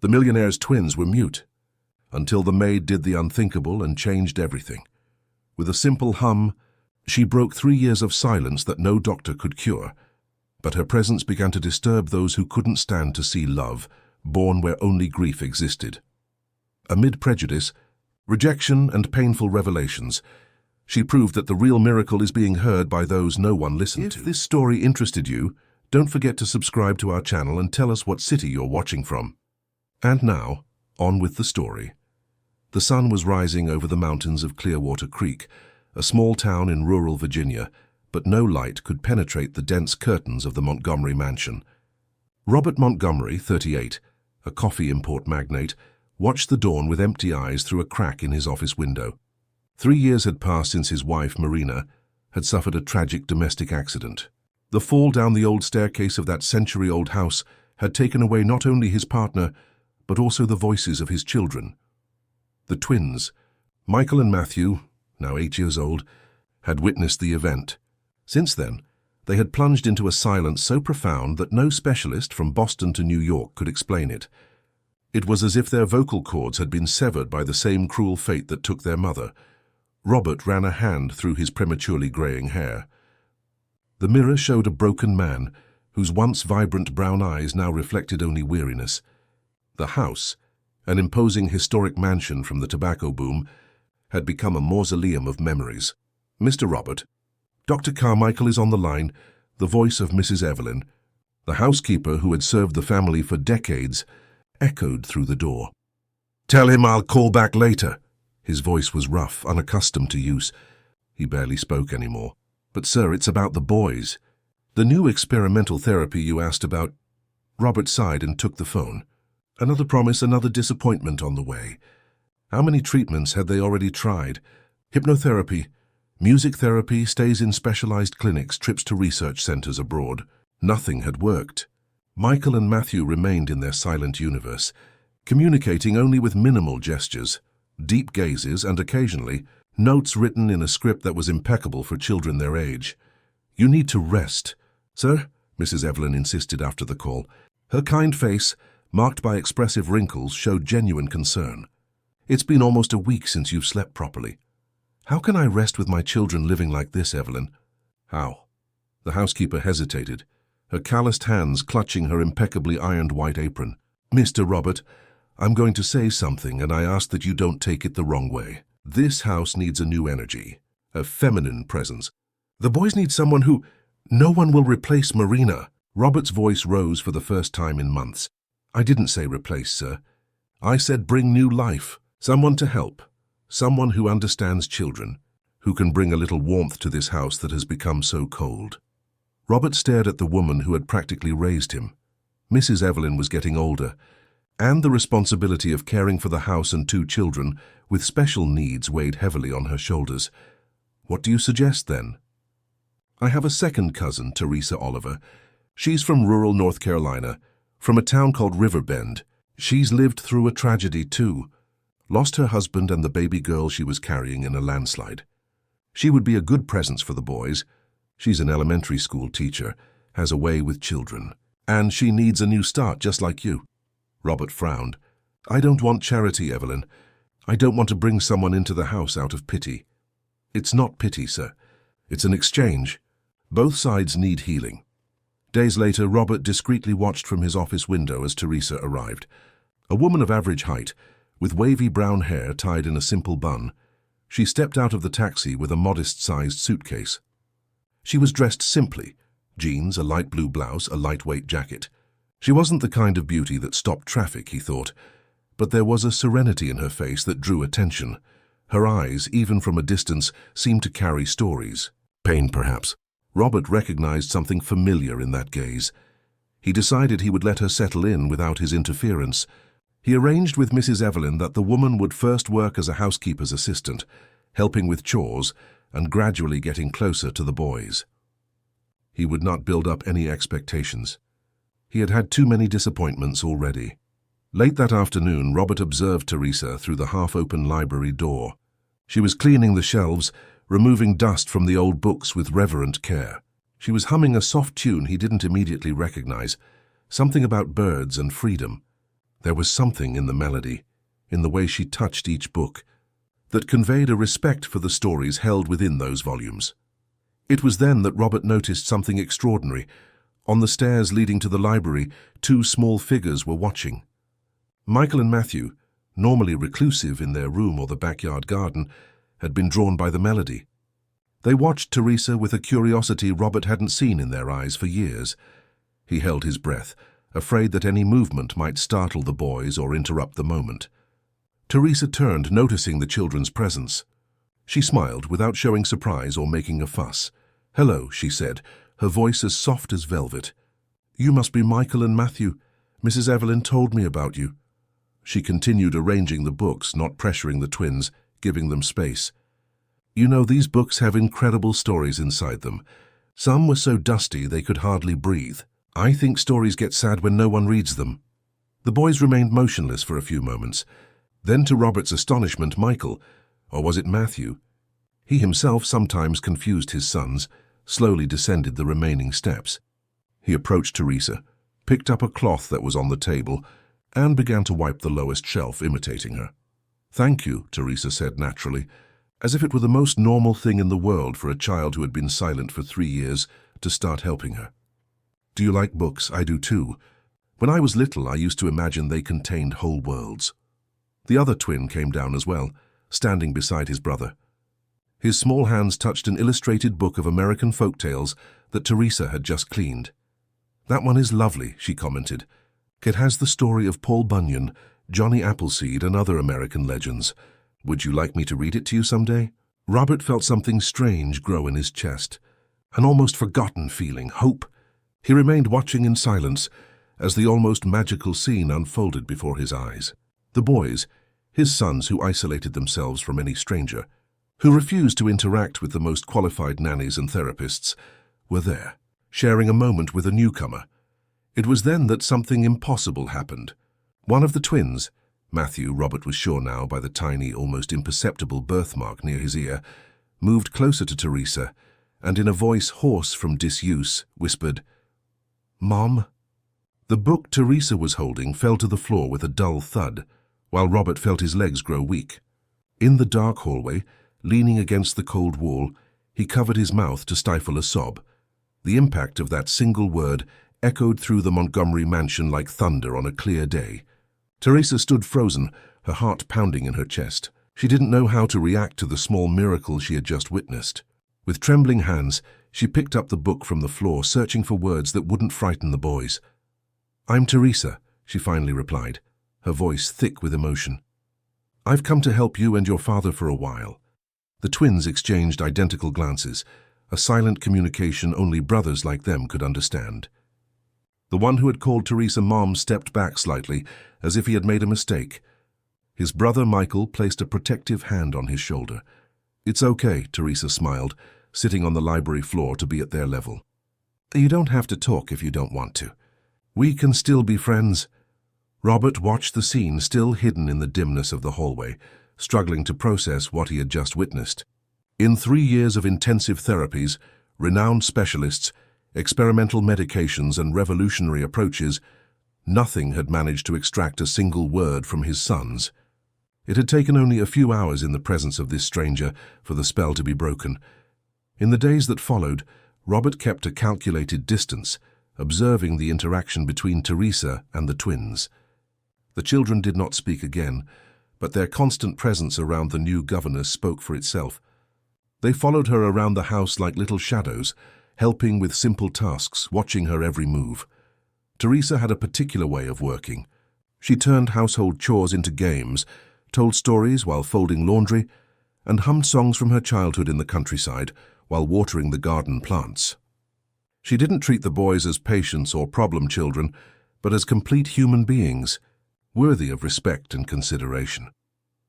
The Millionaire's twins were mute, until the maid did the unthinkable and changed everything. With a simple hum, she broke 3 years of silence that no doctor could cure, but her presence began to disturb those who couldn't stand to see love, born where only grief existed. Amid prejudice, rejection, and painful revelations, she proved that the real miracle is being heard by those no one listened to. If this story interested you, don't forget to subscribe to our channel and tell us what city you're watching from. And now, on with the story. The sun was rising over the mountains of Clearwater Creek, a small town in rural Virginia, but no light could penetrate the dense curtains of the Montgomery mansion. Robert Montgomery, 38, a coffee import magnate, watched the dawn with empty eyes through a crack in his office window. 3 years had passed since his wife, Marina, had suffered a tragic domestic accident. The fall down the old staircase of that century-old house had taken away not only his partner, but also the voices of his children. The twins, Michael and Matthew, now 8 years old, had witnessed the event. Since then, they had plunged into a silence so profound that no specialist from Boston to New York could explain it. It was as if their vocal cords had been severed by the same cruel fate that took their mother. Robert ran a hand through his prematurely graying hair. The mirror showed a broken man, whose once vibrant brown eyes now reflected only weariness. The house, an imposing historic mansion from the tobacco boom, had become a mausoleum of memories. "Mr. Robert, Dr. Carmichael is on the line," the voice of Mrs. Evelyn, the housekeeper who had served the family for decades, echoed through the door. "Tell him I'll call back later." His voice was rough, unaccustomed to use. He barely spoke anymore. "But sir, it's about the boys. The new experimental therapy you asked about." Robert sighed and took the phone. Another promise, another disappointment on the way. How many treatments had they already tried? Hypnotherapy, music therapy, stays in specialized clinics, trips to research centers abroad. Nothing had worked. Michael and Matthew remained in their silent universe, communicating only with minimal gestures, deep gazes, and occasionally notes written in a script that was impeccable for children their age. "You need to rest." "Sir?" Mrs. Evelyn insisted after the call. Her kind face, marked by expressive wrinkles, showed genuine concern. "It's been almost a week since you've slept properly." "How can I rest with my children living like this, Evelyn?" "How?" The housekeeper hesitated, her calloused hands clutching her impeccably ironed white apron. "Mr. Robert, I'm going to say something, and I ask that you don't take it the wrong way. This house needs a new energy, a feminine presence. The boys need someone who... No one will replace Marina." Robert's voice rose for the first time in months. "I didn't say replace, sir. I said bring new life. Someone to help. Someone who understands children, who can bring a little warmth to this house that has become so cold." Robert stared at the woman who had practically raised him. Mrs. Evelyn was getting older, and the responsibility of caring for the house and 2 children with special needs weighed heavily on her shoulders. "What do you suggest, then?" "I have a second cousin, Teresa Oliver. She's from rural North Carolina, from a town called Riverbend. She's lived through a tragedy, too. Lost her husband and the baby girl she was carrying in a landslide. She would be a good presence for the boys. She's an elementary school teacher, has a way with children. And she needs a new start, just like you." Robert frowned. "I don't want charity, Evelyn. I don't want to bring someone into the house out of pity." "It's not pity, sir. It's an exchange. Both sides need healing." Days later, Robert discreetly watched from his office window as Teresa arrived. A woman of average height, with wavy brown hair tied in a simple bun, she stepped out of the taxi with a modest-sized suitcase. She was dressed simply, jeans, a light blue blouse, a lightweight jacket. She wasn't the kind of beauty that stopped traffic, he thought, but there was a serenity in her face that drew attention. Her eyes, even from a distance, seemed to carry stories. Pain, perhaps. Robert recognized something familiar in that gaze. He decided he would let her settle in without his interference. He arranged with Mrs. Evelyn that the woman would first work as a housekeeper's assistant, helping with chores and gradually getting closer to the boys. He would not build up any expectations. He had had too many disappointments already. Late that afternoon, Robert observed Teresa through the half-open library door. She was cleaning the shelves, removing dust from the old books with reverent care. She was humming a soft tune he didn't immediately recognize, something about birds and freedom. There was something in the melody, in the way she touched each book, that conveyed a respect for the stories held within those volumes. It was then that Robert noticed something extraordinary. On the stairs leading to the library, two small figures were watching. Michael and Matthew, normally reclusive in their room or the backyard garden, had been drawn by the melody. They watched Teresa with a curiosity Robert hadn't seen in their eyes for years. He held his breath, afraid that any movement might startle the boys or interrupt the moment. Teresa turned, noticing the children's presence. She smiled without showing surprise or making a fuss. "Hello," she said, her voice as soft as velvet. "You must be Michael and Matthew. Mrs. Evelyn told me about you." She continued arranging the books, not pressuring the twins, giving them space. "You know, these books have incredible stories inside them. Some were so dusty they could hardly breathe. I think stories get sad when no one reads them." The boys remained motionless for a few moments. Then, to Robert's astonishment, Michael, or was it Matthew? He himself sometimes confused his sons, slowly descended the remaining steps. He approached Teresa, picked up a cloth that was on the table, and began to wipe the lowest shelf, imitating her. "Thank you," Teresa said naturally, as if it were the most normal thing in the world for a child who had been silent for 3 years to start helping her. "Do you like books? I do too. When I was little, I used to imagine they contained whole worlds." The other twin came down as well, standing beside his brother. His small hands touched an illustrated book of American folk tales that Teresa had just cleaned. "That one is lovely," she commented. "It has the story of Paul Bunyan, Johnny Appleseed, and other American legends. Would you like me to read it to you someday?" Robert felt something strange grow in his chest, an almost forgotten feeling, hope. He remained watching in silence as the almost magical scene unfolded before his eyes. The boys, his sons who isolated themselves from any stranger, who refused to interact with the most qualified nannies and therapists, were there, sharing a moment with a newcomer. It was then that something impossible happened. One of the twins, Matthew, Robert was sure now by the tiny, almost imperceptible birthmark near his ear, moved closer to Teresa and in a voice hoarse from disuse, whispered, "Mom?" The book Teresa was holding fell to the floor with a dull thud, while Robert felt his legs grow weak. In the dark hallway, leaning against the cold wall, he covered his mouth to stifle a sob. The impact of that single word echoed through the Montgomery mansion like thunder on a clear day. Teresa stood frozen, her heart pounding in her chest. She didn't know how to react to the small miracle she had just witnessed. With trembling hands, she picked up the book from the floor, searching for words that wouldn't frighten the boys. "I'm Teresa," she finally replied, her voice thick with emotion. "I've come to help you and your father for a while." The twins exchanged identical glances, a silent communication only brothers like them could understand. The one who had called Teresa Mom stepped back slightly, as if he had made a mistake. His brother Michael placed a protective hand on his shoulder. "It's okay," Teresa smiled, sitting on the library floor to be at their level. "You don't have to talk if you don't want to. We can still be friends." Robert watched the scene, still hidden in the dimness of the hallway, struggling to process what he had just witnessed. In 3 years of intensive therapies, renowned specialists, experimental medications, and revolutionary approaches, nothing had managed to extract a single word from his sons. It had taken only a few hours in the presence of this stranger for the spell to be broken. In the days that followed, Robert kept a calculated distance, observing the interaction between Teresa and the twins. The children did not speak again, but their constant presence around the new governess spoke for itself. They followed her around the house like little shadows, helping with simple tasks, watching her every move. Teresa had a particular way of working. She turned household chores into games, told stories while folding laundry, and hummed songs from her childhood in the countryside while watering the garden plants. She didn't treat the boys as patients or problem children, but as complete human beings, worthy of respect and consideration.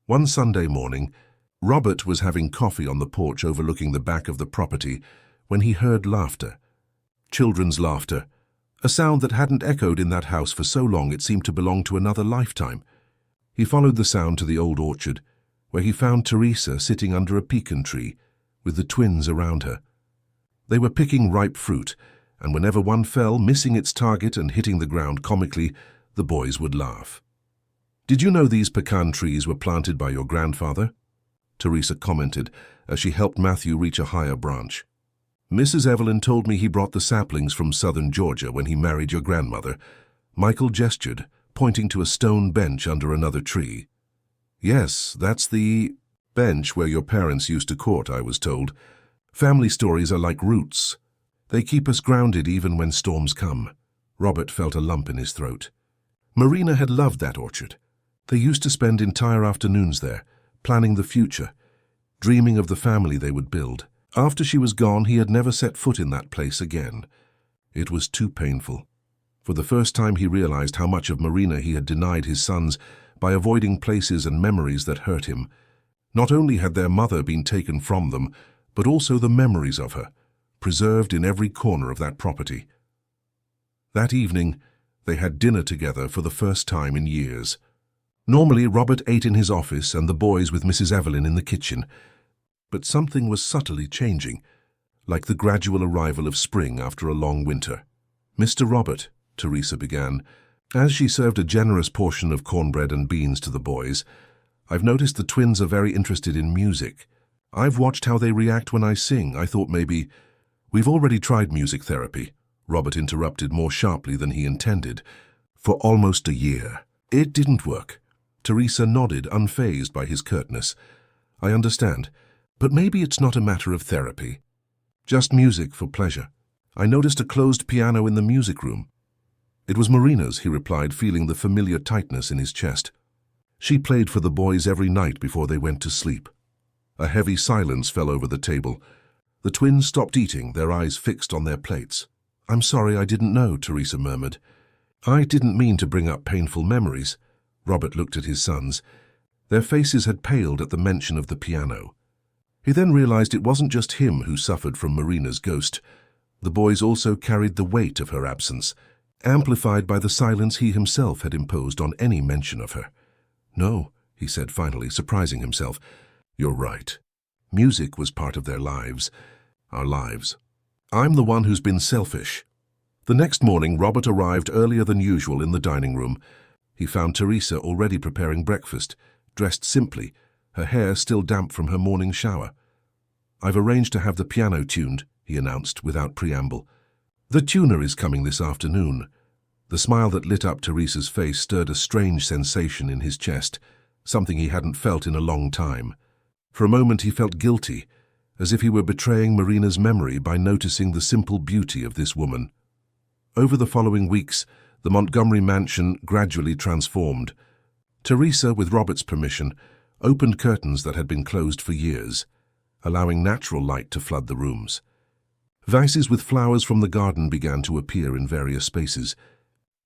One Sunday morning, Robert was having coffee on the porch overlooking the back of the property when he heard laughter. Children's laughter, a sound that hadn't echoed in that house for so long it seemed to belong to another lifetime. He followed the sound to the old orchard, where he found Teresa sitting under a pecan tree, with the twins around her. They were picking ripe fruit, and whenever one fell, missing its target and hitting the ground comically, the boys would laugh. Did you know these pecan trees were planted by your grandfather? Teresa commented as she helped Matthew reach a higher branch. Mrs. Evelyn told me he brought the saplings from southern Georgia when he married your grandmother. Michael gestured, pointing to a stone bench under another tree. Yes, that's the bench where your parents used to court, I was told. Family stories are like roots. They keep us grounded even when storms come. Robert felt a lump in his throat. Marina had loved that orchard. They used to spend entire afternoons there, planning the future, dreaming of the family they would build. After she was gone, he had never set foot in that place again. It was too painful. For the first time he realized how much of Marina he had denied his sons by avoiding places and memories that hurt him. Not only had their mother been taken from them, but also the memories of her, preserved in every corner of that property. That evening, they had dinner together for the first time in years. Normally, Robert ate in his office and the boys with Mrs. Evelyn in the kitchen. But something was subtly changing, like the gradual arrival of spring after a long winter. "Mr. Robert," Teresa began, as she served a generous portion of cornbread and beans to the boys, "I've noticed the twins are very interested in music. I've watched how they react when I sing. I thought maybe—" "We've already tried music therapy," Robert interrupted more sharply than he intended, "for almost a year. It didn't work." Teresa nodded, unfazed by his curtness. "I understand, but maybe it's not a matter of therapy. Just music for pleasure. I noticed a closed piano in the music room." "It was Marina's," he replied, feeling the familiar tightness in his chest. "She played for the boys every night before they went to sleep." A heavy silence fell over the table. The twins stopped eating, their eyes fixed on their plates. "I'm sorry, I didn't know," Teresa murmured. "I didn't mean to bring up painful memories." Robert looked at his sons. Their faces had paled at the mention of the piano. He then realized it wasn't just him who suffered from Marina's ghost. The boys also carried the weight of her absence, amplified by the silence he himself had imposed on any mention of her. "No," he said finally, surprising himself. "You're right. Music was part of their lives, our lives. I'm the one who's been selfish." The next morning, Robert arrived earlier than usual in the dining room. He found Teresa already preparing breakfast, dressed simply, her hair still damp from her morning shower. "I've arranged to have the piano tuned," he announced without preamble. "The tuner is coming this afternoon." The smile that lit up Teresa's face stirred a strange sensation in his chest, something he hadn't felt in a long time. For a moment he felt guilty, as if he were betraying Marina's memory by noticing the simple beauty of this woman. Over the following weeks, the Montgomery mansion gradually transformed. Teresa, with Robert's permission, opened curtains that had been closed for years, allowing natural light to flood the rooms. Vases with flowers from the garden began to appear in various spaces.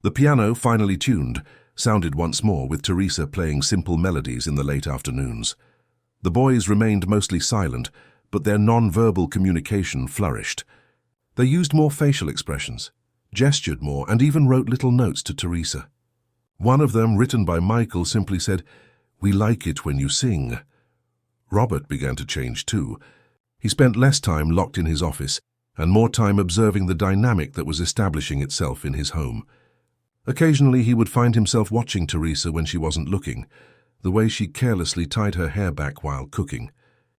The piano, finally tuned, sounded once more, with Teresa playing simple melodies in the late afternoons. The boys remained mostly silent, but their non-verbal communication flourished. They used more facial expressions, gestured more, and even wrote little notes to Teresa. One of them, written by Michael, simply said, "We like it when you sing." Robert began to change too. He spent less time locked in his office and more time observing the dynamic that was establishing itself in his home. Occasionally he would find himself watching Teresa when she wasn't looking, the way she carelessly tied her hair back while cooking,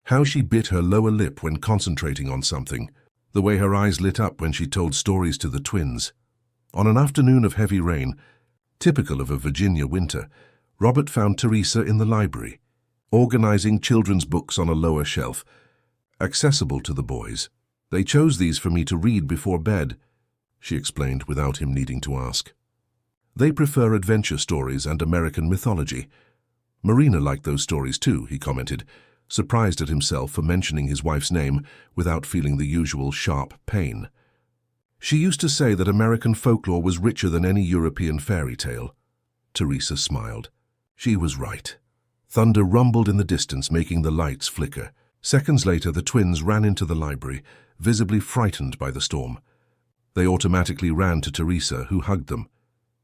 how she bit her lower lip when concentrating on something, the way her eyes lit up when she told stories to the twins. On an afternoon of heavy rain, typical of a Virginia winter, Robert found Teresa in the library, organizing children's books on a lower shelf, accessible to the boys. "They chose these for me to read before bed," she explained without him needing to ask. "They prefer adventure stories and American mythology." Marina liked those stories too, he commented, surprised at himself for mentioning his wife's name without feeling the usual sharp pain. "She used to say that American folklore was richer than any European fairy tale." Teresa smiled. She was right. Thunder rumbled in the distance, making the lights flicker. Seconds later, the twins ran into the library, visibly frightened by the storm. They automatically ran to Teresa, who hugged them.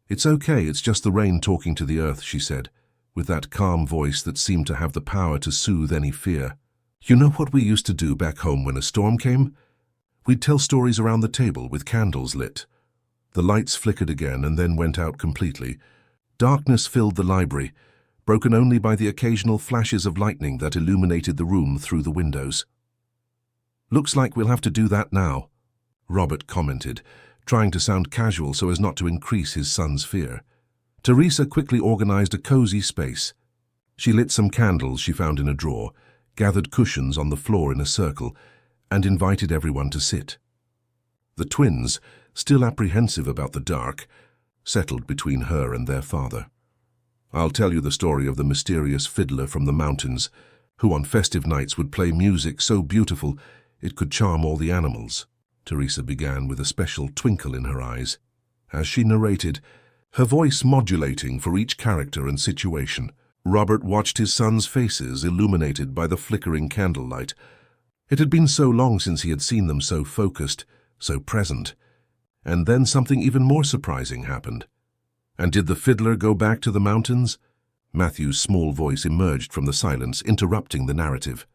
"It's okay, it's just the rain talking to the earth," she said, with that calm voice that seemed to have the power to soothe any fear. "You know what we used to do back home when a storm came? We'd tell stories around the table with candles lit." The lights flickered again and then went out completely. Darkness filled the library, broken only by the occasional flashes of lightning that illuminated the room through the windows. "Looks like we'll have to do that now," Robert commented, trying to sound casual so as not to increase his son's fear. Teresa quickly organized a cozy space. She lit some candles she found in a drawer, gathered cushions on the floor in a circle, and invited everyone to sit. The twins, still apprehensive about the dark, settled between her and their father. "I'll tell you the story of the mysterious fiddler from the mountains, who on festive nights would play music so beautiful it could charm all the animals," Teresa began with a special twinkle in her eyes. As she narrated, her voice modulating for each character and situation, Robert watched his sons' faces illuminated by the flickering candlelight. It had been so long since he had seen them so focused, so present. And then something even more surprising happened. "And did the fiddler go back to the mountains?" Matthew's small voice emerged from the silence, interrupting the narrative.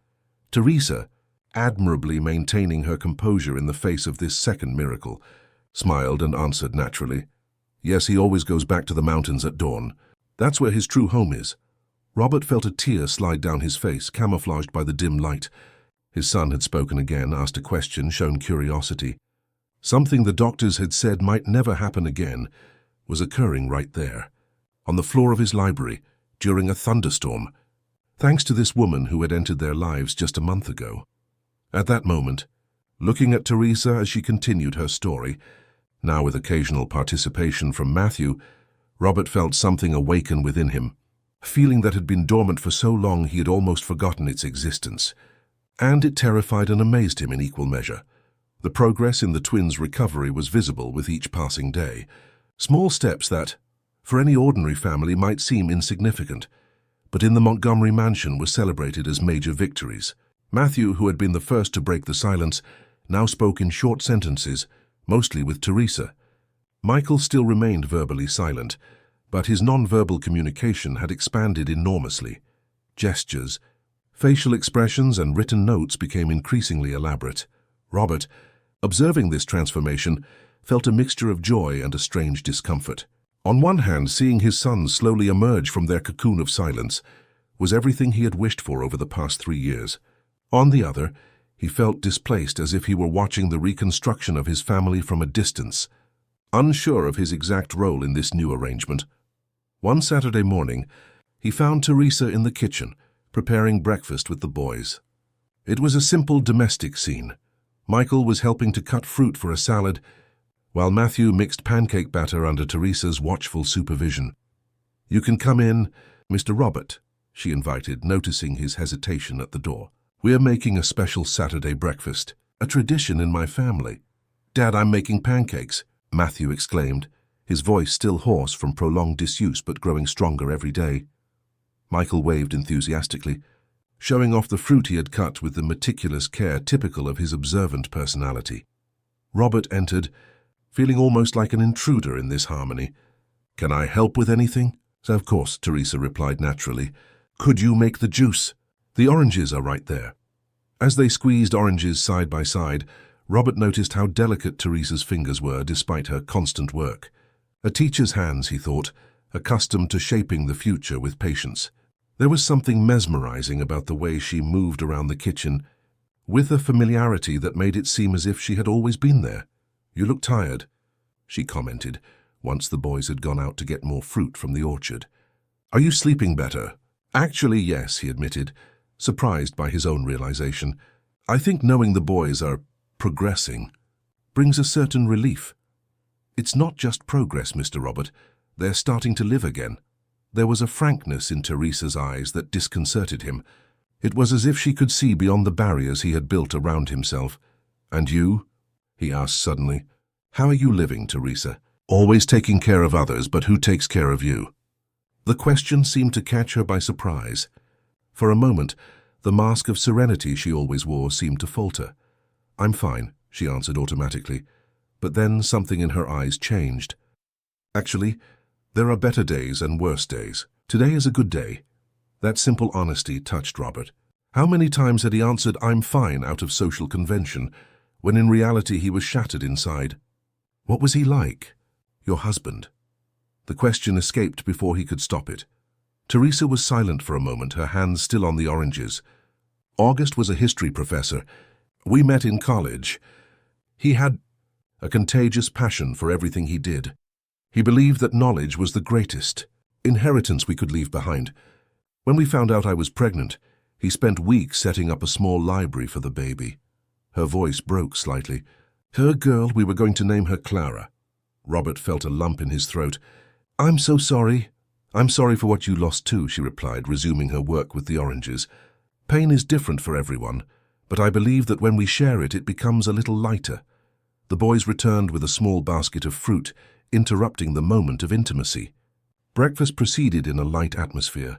Teresa, admirably maintaining her composure in the face of this second miracle, smiled and answered naturally, "Yes, he always goes back to the mountains at dawn. That's where his true home is." Robert felt a tear slide down his face, camouflaged by the dim light. His son had spoken again, asked a question, shown curiosity. Something the doctors had said might never happen again was occurring right there, on the floor of his library, during a thunderstorm, thanks to this woman who had entered their lives just a month ago. At that moment, looking at Teresa as she continued her story, now with occasional participation from Matthew, Robert felt something awaken within him, a feeling that had been dormant for so long he had almost forgotten its existence. And it terrified and amazed him in equal measure. The progress in the twins' recovery was visible with each passing day. Small steps that, for any ordinary family, might seem insignificant, but in the Montgomery mansion were celebrated as major victories. Matthew, who had been the first to break the silence, now spoke in short sentences, mostly with Teresa. Michael still remained verbally silent, but his non-verbal communication had expanded enormously. Gestures, facial expressions, and written notes became increasingly elaborate. Robert, observing this transformation, felt a mixture of joy and a strange discomfort. On one hand, seeing his sons slowly emerge from their cocoon of silence was everything he had wished for over the past 3 years. On the other, he felt displaced, as if he were watching the reconstruction of his family from a distance, unsure of his exact role in this new arrangement. One Saturday morning, he found Teresa in the kitchen, preparing breakfast with the boys. It was a simple domestic scene. Michael was helping to cut fruit for a salad, while Matthew mixed pancake batter under Teresa's watchful supervision. "You can come in, Mr. Robert," she invited, noticing his hesitation at the door. "We're making a special Saturday breakfast, a tradition in my family." "Dad, I'm making pancakes," Matthew exclaimed, his voice still hoarse from prolonged disuse but growing stronger every day. Michael waved enthusiastically, showing off the fruit he had cut with the meticulous care typical of his observant personality. Robert entered, feeling almost like an intruder in this harmony. "Can I help with anything?" "Of course," Teresa replied naturally. "Could you make the juice? The oranges are right there." As they squeezed oranges side by side, Robert noticed how delicate Teresa's fingers were despite her constant work. A teacher's hands, he thought, accustomed to shaping the future with patience. There was something mesmerizing about the way she moved around the kitchen, with a familiarity that made it seem as if she had always been there. "You look tired," she commented, once the boys had gone out to get more fruit from the orchard. "Are you sleeping better?" "Actually, yes," he admitted, surprised by his own realization. "I think knowing the boys are progressing brings a certain relief." "It's not just progress, Mr. Robert. They're starting to live again." There was a frankness in Teresa's eyes that disconcerted him. It was as if she could see beyond the barriers he had built around himself. "And you?" he asked suddenly. "How are you living, Teresa? Always taking care of others, but who takes care of you?" The question seemed to catch her by surprise. For a moment, the mask of serenity she always wore seemed to falter. "I'm fine," she answered automatically, but then something in her eyes changed. "Actually, there are better days and worse days. Today is a good day." That simple honesty touched Robert. How many times had he answered "I'm fine" out of social convention, when in reality he was shattered inside? What was he like? Your husband? The question escaped before he could stop it. Teresa was silent for a moment, her hands still on the oranges. August was a history professor. We met in college. He had a contagious passion for everything he did. He believed that knowledge was the greatest inheritance we could leave behind. When we found out I was pregnant, he spent weeks setting up a small library for the baby. Her voice broke slightly. Her girl, we were going to name her Clara. Robert felt a lump in his throat. I'm so sorry. I'm sorry for what you lost too, she replied, resuming her work with the oranges. Pain is different for everyone, but I believe that when we share it, it becomes a little lighter. The boys returned with a small basket of fruit, interrupting the moment of intimacy. Breakfast proceeded in a light atmosphere,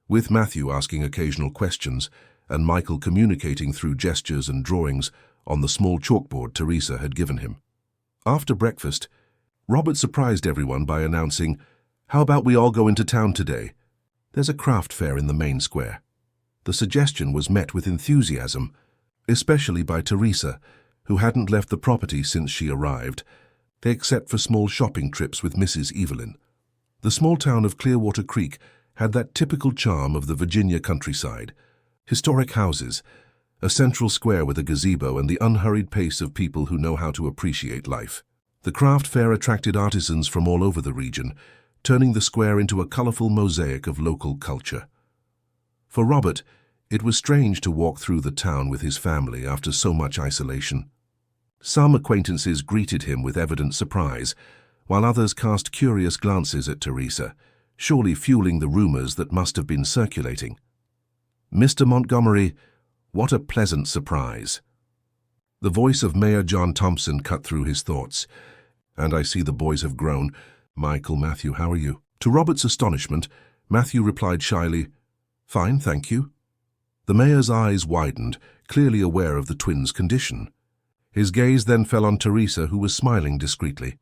with Matthew asking occasional questions and Michael communicating through gestures and drawings on the small chalkboard Teresa had given him. After breakfast, Robert surprised everyone by announcing, "How about we all go into town today? There's a craft fair in the main square." The suggestion was met with enthusiasm, especially by Teresa, who hadn't left the property since she arrived, except for small shopping trips with Mrs. Evelyn. The small town of Clearwater Creek had that typical charm of the Virginia countryside. Historic houses, a central square with a gazebo, and the unhurried pace of people who know how to appreciate life. The craft fair attracted artisans from all over the region, turning the square into a colorful mosaic of local culture. For Robert, it was strange to walk through the town with his family after so much isolation. Some acquaintances greeted him with evident surprise, while others cast curious glances at Teresa, surely fueling the rumors that must have been circulating. Mr. Montgomery, what a pleasant surprise. The voice of Mayor John Thompson cut through his thoughts. And I see the boys have grown. Michael, Matthew, how are you? To Robert's astonishment, Matthew replied shyly, Fine, thank you. The mayor's eyes widened, clearly aware of the twins' condition. His gaze then fell on Teresa, who was smiling discreetly.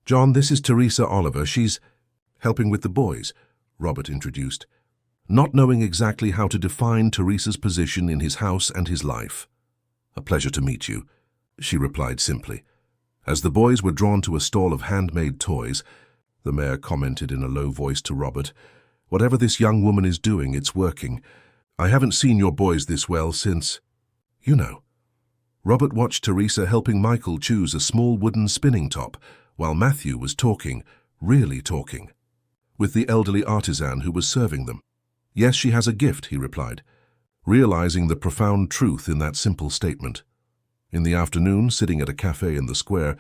John, this is Teresa Oliver. She's helping with the boys, Robert introduced, not knowing exactly how to define Teresa's position in his house and his life. A pleasure to meet you, she replied simply. As the boys were drawn to a stall of handmade toys, the mayor commented in a low voice to Robert, Whatever this young woman is doing, it's working. I haven't seen your boys this well since, you know. Robert watched Teresa helping Michael choose a small wooden spinning top, while Matthew was talking, really talking, with the elderly artisan who was serving them. Yes, she has a gift, he replied, realizing the profound truth in that simple statement. In the afternoon, sitting at a cafe in the square,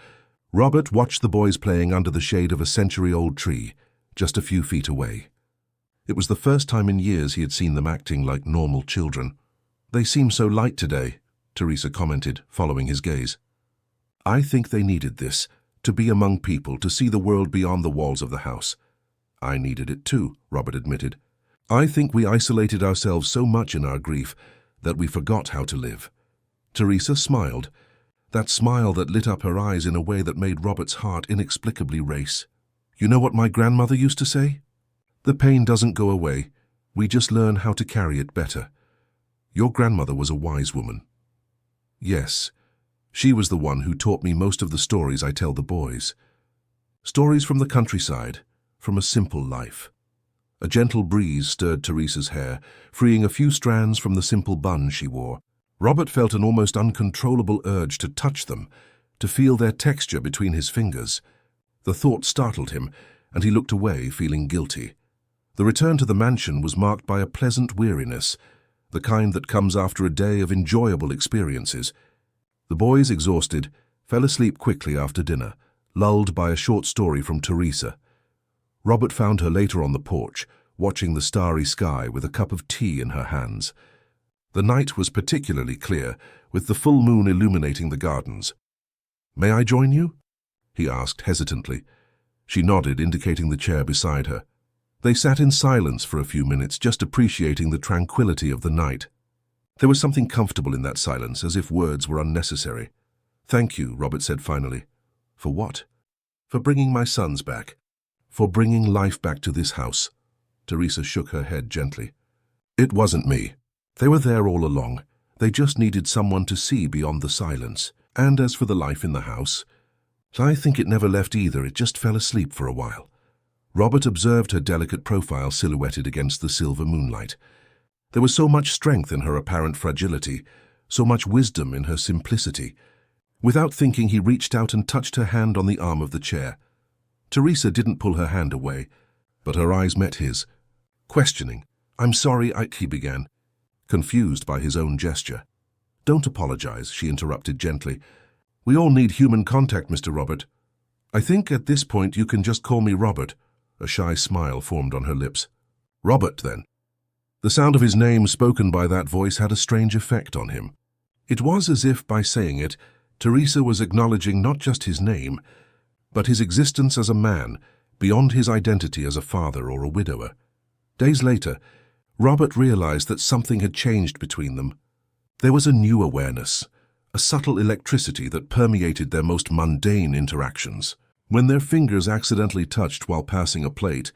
Robert watched the boys playing under the shade of a century-old tree, just a few feet away. It was the first time in years he had seen them acting like normal children. They seem so light today, Teresa commented, following his gaze. I think they needed this, to be among people, to see the world beyond the walls of the house. I needed it too, Robert admitted. I think we isolated ourselves so much in our grief that we forgot how to live. Teresa smiled, that smile that lit up her eyes in a way that made Robert's heart inexplicably race. You know what my grandmother used to say? The pain doesn't go away. We just learn how to carry it better. Your grandmother was a wise woman. Yes, she was the one who taught me most of the stories I tell the boys. Stories from the countryside, from a simple life. A gentle breeze stirred Teresa's hair, freeing a few strands from the simple bun she wore. Robert felt an almost uncontrollable urge to touch them, to feel their texture between his fingers. The thought startled him, and he looked away, feeling guilty. The return to the mansion was marked by a pleasant weariness, the kind that comes after a day of enjoyable experiences. The boys, exhausted, fell asleep quickly after dinner, lulled by a short story from Teresa. Robert found her later on the porch, watching the starry sky with a cup of tea in her hands. The night was particularly clear, with the full moon illuminating the gardens. May I join you? He asked hesitantly. She nodded, indicating the chair beside her. They sat in silence for a few minutes, just appreciating the tranquility of the night. There was something comfortable in that silence, as if words were unnecessary. Thank you, Robert said finally. For what? For bringing my sons back. For bringing life back to this house. Teresa shook her head gently. It wasn't me. They were there all along. They just needed someone to see beyond the silence. And as for the life in the house, I think it never left either. It just fell asleep for a while. Robert observed her delicate profile silhouetted against the silver moonlight. There was so much strength in her apparent fragility, so much wisdom in her simplicity. Without thinking, he reached out and touched her hand on the arm of the chair. Teresa didn't pull her hand away, but her eyes met his, questioning. "I'm sorry," he began, confused by his own gesture. "Don't apologize," she interrupted gently. "We all need human contact, Mr. Robert. I think at this point you can just call me Robert." A shy smile formed on her lips. "Robert, then." The sound of his name spoken by that voice had a strange effect on him. It was as if, by saying it, Teresa was acknowledging not just his name, but his existence as a man, beyond his identity as a father or a widower. Days later, Robert realized that something had changed between them. There was a new awareness, a subtle electricity that permeated their most mundane interactions. When their fingers accidentally touched while passing a plate,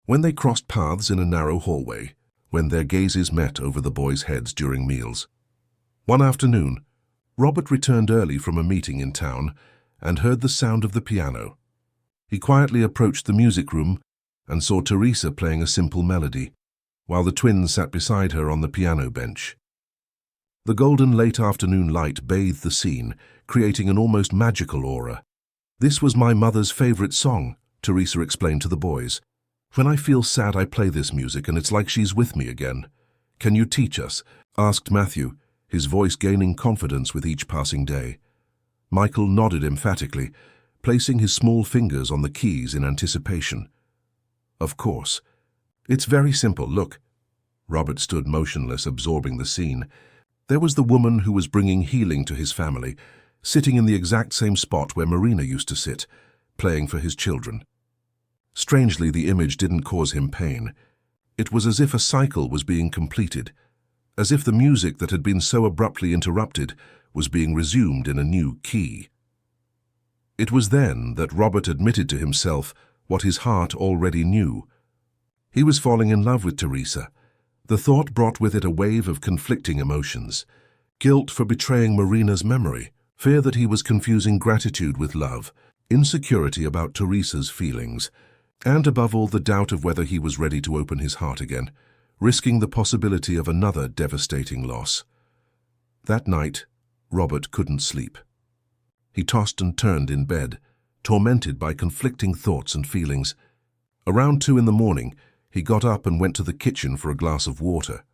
when they crossed paths in a narrow hallway, when their gazes met over the boys' heads during meals. One afternoon, Robert returned early from a meeting in town and heard the sound of the piano. He quietly approached the music room and saw Teresa playing a simple melody, while the twins sat beside her on the piano bench. The golden late afternoon light bathed the scene, creating an almost magical aura. "This was my mother's favorite song," Teresa explained to the boys. "When I feel sad, I play this music, and it's like she's with me again." "Can you teach us?" asked Matthew, his voice gaining confidence with each passing day. Michael nodded emphatically, placing his small fingers on the keys in anticipation. "Of course. It's very simple, look." Robert stood motionless, absorbing the scene. There was the woman who was bringing healing to his family, sitting in the exact same spot where Marina used to sit, playing for his children. Strangely, the image didn't cause him pain. It was as if a cycle was being completed, as if the music that had been so abruptly interrupted was being resumed in a new key. It was then that Robert admitted to himself what his heart already knew. He was falling in love with Teresa. The thought brought with it a wave of conflicting emotions: guilt for betraying Marina's memory, fear that he was confusing gratitude with love, insecurity about Teresa's feelings, and above all the doubt of whether he was ready to open his heart again, risking the possibility of another devastating loss. That night, Robert couldn't sleep. He tossed and turned in bed, tormented by conflicting thoughts and feelings. Around 2 in the morning, he got up and went to the kitchen for a glass of water.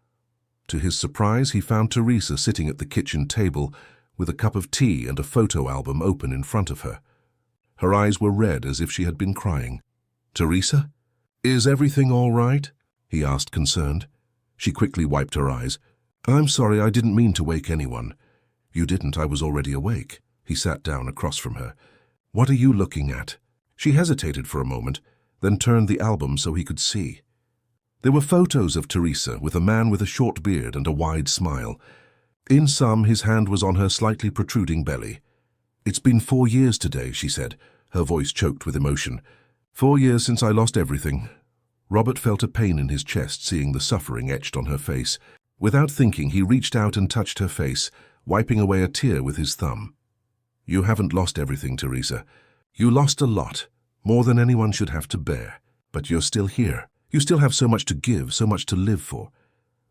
To his surprise, he found Teresa sitting at the kitchen table with a cup of tea and a photo album open in front of her. Her eyes were red as if she had been crying. "Teresa? Is everything all right?" he asked, concerned. She quickly wiped her eyes. "I'm sorry, I didn't mean to wake anyone." "You didn't, I was already awake." He sat down across from her. "What are you looking at?" She hesitated for a moment, then turned the album so he could see. There were photos of Teresa with a man with a short beard and a wide smile. In some, his hand was on her slightly protruding belly. "It's been 4 years today," she said, her voice choked with emotion. 4 years since I lost everything." Robert felt a pain in his chest, seeing the suffering etched on her face. Without thinking, he reached out and touched her face, wiping away a tear with his thumb. "You haven't lost everything, Teresa. You lost a lot, more than anyone should have to bear. But you're still here. You still have so much to give, so much to live for."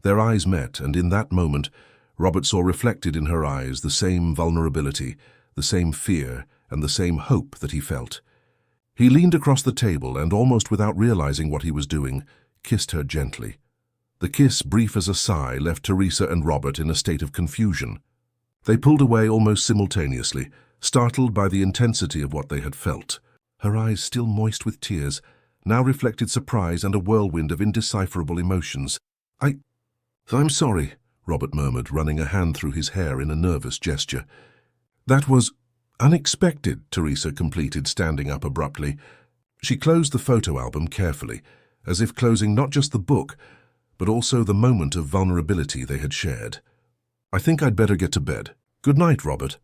Their eyes met, and in that moment, Robert saw reflected in her eyes the same vulnerability, the same fear, and the same hope that he felt. He leaned across the table and, almost without realizing what he was doing, kissed her gently. The kiss, brief as a sigh, left Teresa and Robert in a state of confusion. They pulled away almost simultaneously, startled by the intensity of what they had felt. Her eyes, still moist with tears, now reflected surprise and a whirlwind of indecipherable emotions. I'm sorry," Robert murmured, running a hand through his hair in a nervous gesture. "That was unexpected," Teresa completed, standing up abruptly. She closed the photo album carefully, as if closing not just the book, but also the moment of vulnerability they had shared. "I think I'd better get to bed. Good night, Robert."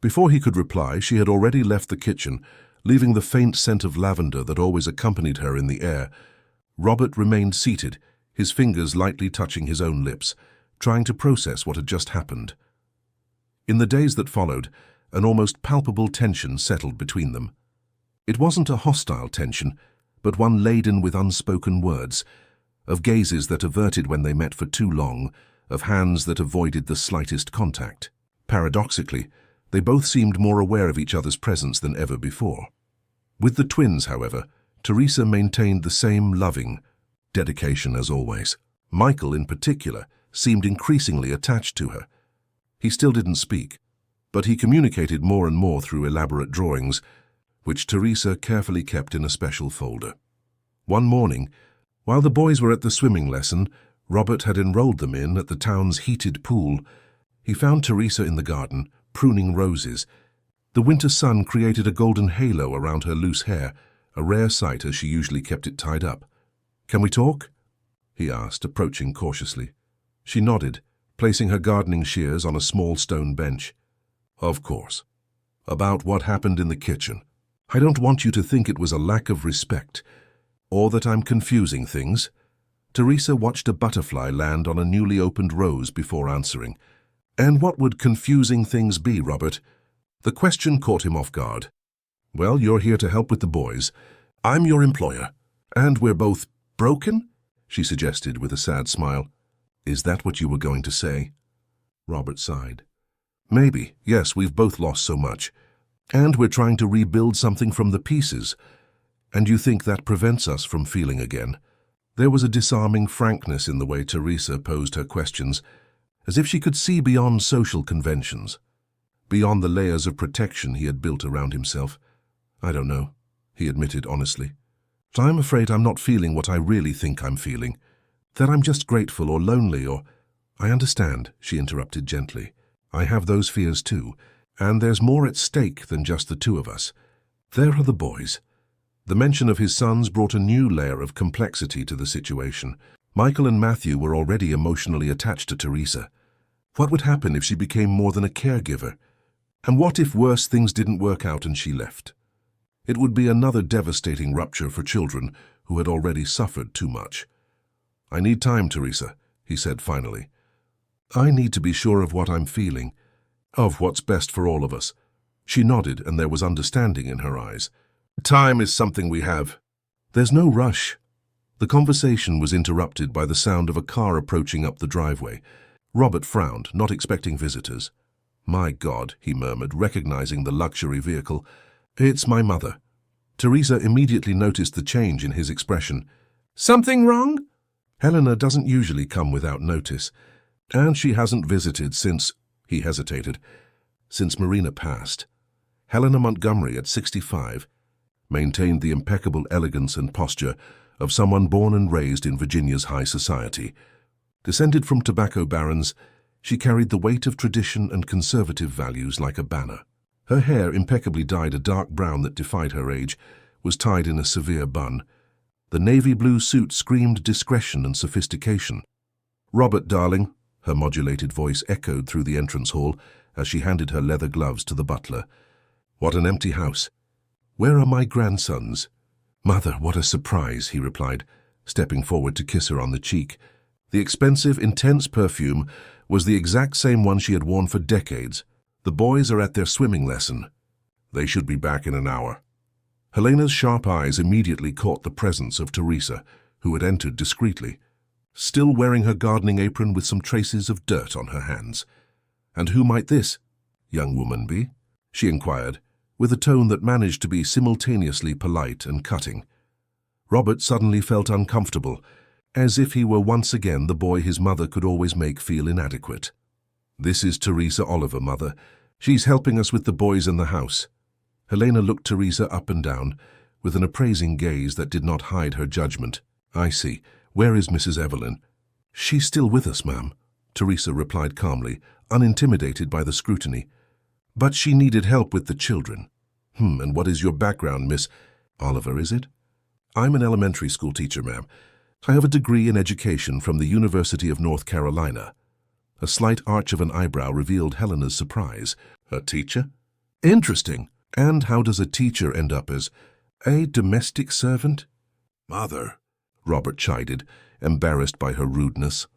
Before he could reply, she had already left the kitchen, leaving the faint scent of lavender that always accompanied her in the air. Robert remained seated, his fingers lightly touching his own lips, trying to process what had just happened. In the days that followed, an almost palpable tension settled between them. It wasn't a hostile tension, but one laden with unspoken words, of gazes that averted when they met for too long, of hands that avoided the slightest contact. Paradoxically, they both seemed more aware of each other's presence than ever before. With the twins, however, Teresa maintained the same loving dedication as always. Michael, in particular, seemed increasingly attached to her. He still didn't speak, but he communicated more and more through elaborate drawings, which Teresa carefully kept in a special folder. One morning, while the boys were at the swimming lesson Robert had enrolled them in at the town's heated pool, he found Teresa in the garden, pruning roses. The winter sun created a golden halo around her loose hair, a rare sight as she usually kept it tied up. "Can we talk?" he asked, approaching cautiously. She nodded, placing her gardening shears on a small stone bench. "Of course. About what happened in the kitchen. I don't want you to think it was a lack of respect, or that I'm confusing things." Teresa watched a butterfly land on a newly opened rose before answering. "And what would confusing things be, Robert?" The question caught him off guard. "Well, you're here to help with the boys. I'm your employer. And we're both broken?" she suggested with a sad smile. "Is that what you were going to say?" Robert sighed. "Maybe. Yes, we've both lost so much. And we're trying to rebuild something from the pieces. And you think that prevents us from feeling again?" There was a disarming frankness in the way Teresa posed her questions, as if she could see beyond social conventions, beyond the layers of protection he had built around himself. "I don't know," he admitted honestly. "But I'm afraid I'm not feeling what I really think I'm feeling, that I'm just grateful or lonely or—" "I understand," she interrupted gently. "I have those fears too, and there's more at stake than just the two of us. There are the boys." The mention of his sons brought a new layer of complexity to the situation. Michael and Matthew were already emotionally attached to Teresa. What would happen if she became more than a caregiver? And what if worse things didn't work out and she left? It would be another devastating rupture for children who had already suffered too much. "I need time, Teresa," he said finally. "I need to be sure of what I'm feeling, of what's best for all of us." She nodded, and there was understanding in her eyes. "Time is something we have." "There's no rush." The conversation was interrupted by the sound of a car approaching up the driveway. Robert frowned, not expecting visitors. "My God," he murmured, recognizing the luxury vehicle. "It's my mother." Teresa immediately noticed the change in his expression. "Something wrong?" "Helena doesn't usually come without notice, and she hasn't visited since—" he hesitated. "Since Marina passed." Helena Montgomery, at 65, maintained the impeccable elegance and posture of someone born and raised in Virginia's high society. Descended from tobacco barons, she carried the weight of tradition and conservative values like a banner. Her hair, impeccably dyed a dark brown that defied her age, was tied in a severe bun. The navy blue suit screamed discretion and sophistication. "Robert, darling," her modulated voice echoed through the entrance hall as she handed her leather gloves to the butler. "What an empty house. Where are my grandsons?" "Mother, what a surprise," he replied, stepping forward to kiss her on the cheek. The expensive, intense perfume was the exact same one she had worn for decades. "The boys are at their swimming lesson. They should be back in an hour." Helena's sharp eyes immediately caught the presence of Teresa, who had entered discreetly, still wearing her gardening apron with some traces of dirt on her hands. "And who might this young woman be?" she inquired, with a tone that managed to be simultaneously polite and cutting. Robert suddenly felt uncomfortable, as if he were once again the boy his mother could always make feel inadequate. "This is Teresa Oliver, Mother. She's helping us with the boys in the house." Helena looked Teresa up and down, with an appraising gaze that did not hide her judgment. "I see. Where is Mrs. Evelyn?" "She's still with us, ma'am," Teresa replied calmly, unintimidated by the scrutiny. "But she needed help with the children." And what is your background, Miss Oliver, is it?" "I'm an elementary school teacher, ma'am. I have a degree in education from the University of North Carolina." A slight arch of an eyebrow revealed Helena's surprise. "A teacher? Interesting. And how does a teacher end up as a domestic servant?" "Mother," Robert chided, embarrassed by her rudeness.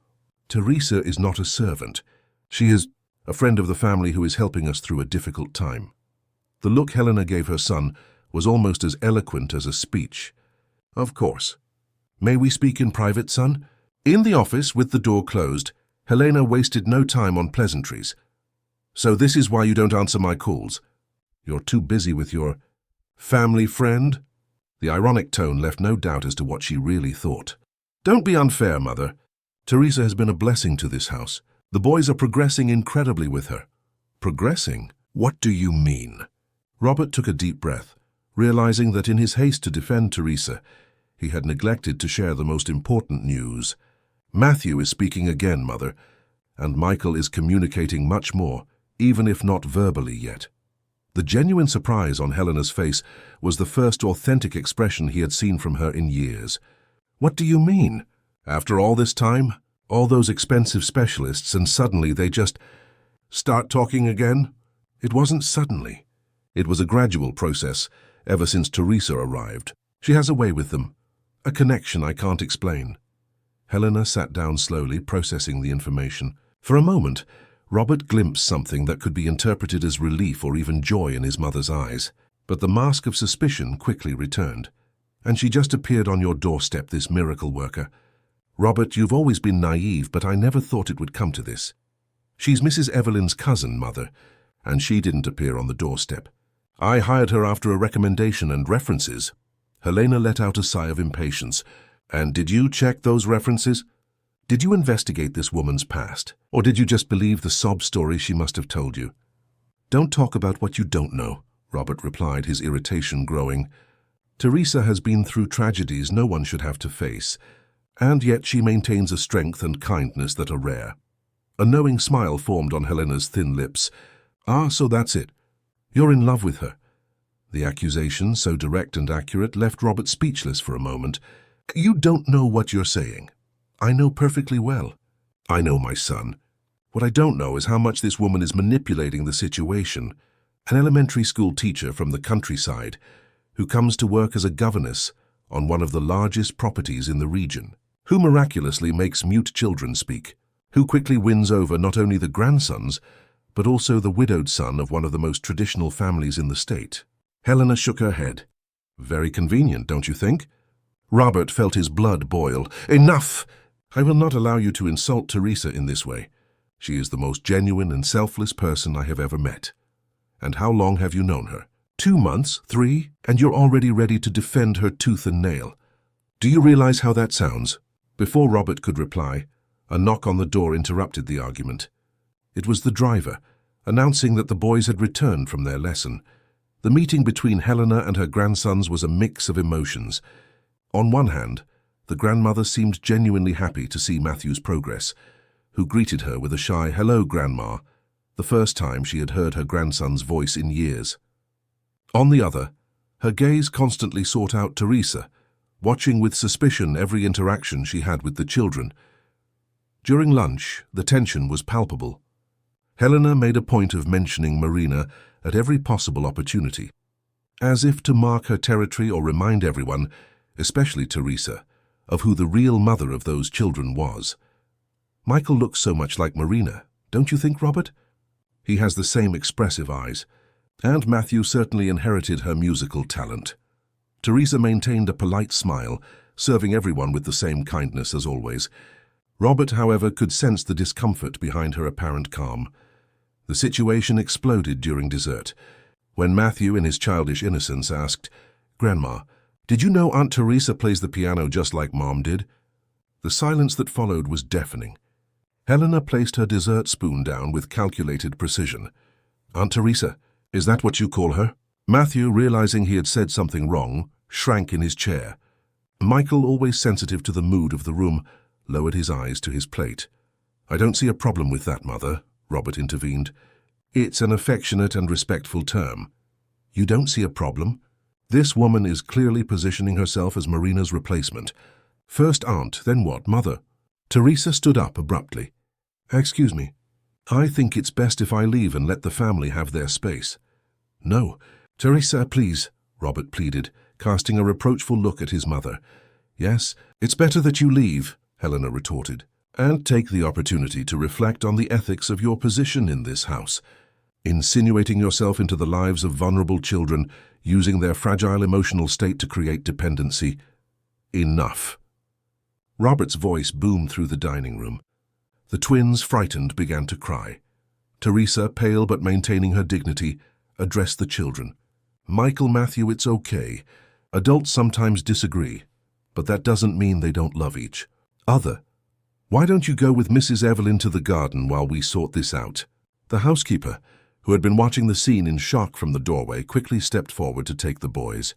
"Teresa is not a servant. She is a friend of the family who is helping us through a difficult time." The look Helena gave her son was almost as eloquent as a speech. Of course. May we speak in private, son? In the office, with the door closed, Helena wasted no time on pleasantries. So this is why you don't answer my calls. You're too busy with your family friend? The ironic tone left no doubt as to what she really thought. Don't be unfair, Mother. Teresa has been a blessing to this house. The boys are progressing incredibly with her. Progressing? What do you mean? Robert took a deep breath, realizing that in his haste to defend Teresa, he had neglected to share the most important news. Matthew is speaking again, Mother, and Michael is communicating much more, even if not verbally yet. The genuine surprise on Helena's face was the first authentic expression he had seen from her in years. What do you mean? After all this time, all those expensive specialists, and suddenly they just start talking again? It wasn't suddenly. It was a gradual process, ever since Teresa arrived. She has a way with them, a connection I can't explain. Helena sat down slowly, processing the information. For a moment, Robert glimpsed something that could be interpreted as relief or even joy in his mother's eyes. But the mask of suspicion quickly returned. And she just appeared on your doorstep, this miracle worker. Robert, you've always been naive, but I never thought it would come to this. She's Mrs. Evelyn's cousin, Mother, and she didn't appear on the doorstep. I hired her after a recommendation and references. Helena let out a sigh of impatience. And did you check those references? Did you investigate this woman's past? Or did you just believe the sob story she must have told you? Don't talk about what you don't know, Robert replied, his irritation growing. Teresa has been through tragedies no one should have to face, and yet she maintains a strength and kindness that are rare. A knowing smile formed on Helena's thin lips. Ah, so that's it. You're in love with her. The accusation, so direct and accurate, left Robert speechless for a moment. You don't know what you're saying. I know perfectly well. I know, my son. What I don't know is how much this woman is manipulating the situation. An elementary school teacher from the countryside who comes to work as a governess on one of the largest properties in the region, who miraculously makes mute children speak, who quickly wins over not only the grandsons, but also the widowed son of one of the most traditional families in the state. Helena shook her head. Very convenient, don't you think? Robert felt his blood boil. Enough! I will not allow you to insult Teresa in this way. She is the most genuine and selfless person I have ever met. And how long have you known her? 2 months, 3, and you're already ready to defend her tooth and nail. Do you realize how that sounds? Before Robert could reply, a knock on the door interrupted the argument. It was the driver, announcing that the boys had returned from their lesson. The meeting between Helena and her grandsons was a mix of emotions. On one hand, the grandmother seemed genuinely happy to see Matthew's progress, who greeted her with a shy "Hello, Grandma," the first time she had heard her grandson's voice in years. On the other, her gaze constantly sought out Teresa, watching with suspicion every interaction she had with the children. During lunch, the tension was palpable. Helena made a point of mentioning Marina at every possible opportunity, as if to mark her territory or remind everyone, especially Teresa, of who the real mother of those children was. Michael looks so much like Marina, don't you think, Robert? He has the same expressive eyes, and Matthew certainly inherited her musical talent. Teresa maintained a polite smile, serving everyone with the same kindness as always. Robert, however, could sense the discomfort behind her apparent calm. The situation exploded during dessert, when Matthew, in his childish innocence, asked, "Grandma, did you know Aunt Teresa plays the piano just like Mom did?" The silence that followed was deafening. Helena placed her dessert spoon down with calculated precision. "Aunt Teresa, is that what you call her?" Matthew, realizing he had said something wrong, shrank in his chair. Michael, always sensitive to the mood of the room, lowered his eyes to his plate. "I don't see a problem with that, Mother," Robert intervened. "It's an affectionate and respectful term." "You don't see a problem? This woman is clearly positioning herself as Marina's replacement. First aunt, then what, mother?" Teresa stood up abruptly. "Excuse me. I think it's best if I leave and let the family have their space." "No, Teresa, please," Robert pleaded, casting a reproachful look at his mother. "Yes, it's better that you leave," Helena retorted, "and take the opportunity to reflect on the ethics of your position in this house. Insinuating yourself into the lives of vulnerable children, using their fragile emotional state to create dependency. Enough. Robert's voice boomed through the dining room. The twins, frightened, began to cry. Teresa, pale but maintaining her dignity, addressed the children. Michael, Matthew, it's okay. Adults sometimes disagree, but that doesn't mean they don't love each other. Why don't you go with Mrs. Evelyn to the garden while we sort this out? The housekeeper, who had been watching the scene in shock from the doorway, quickly stepped forward to take the boys.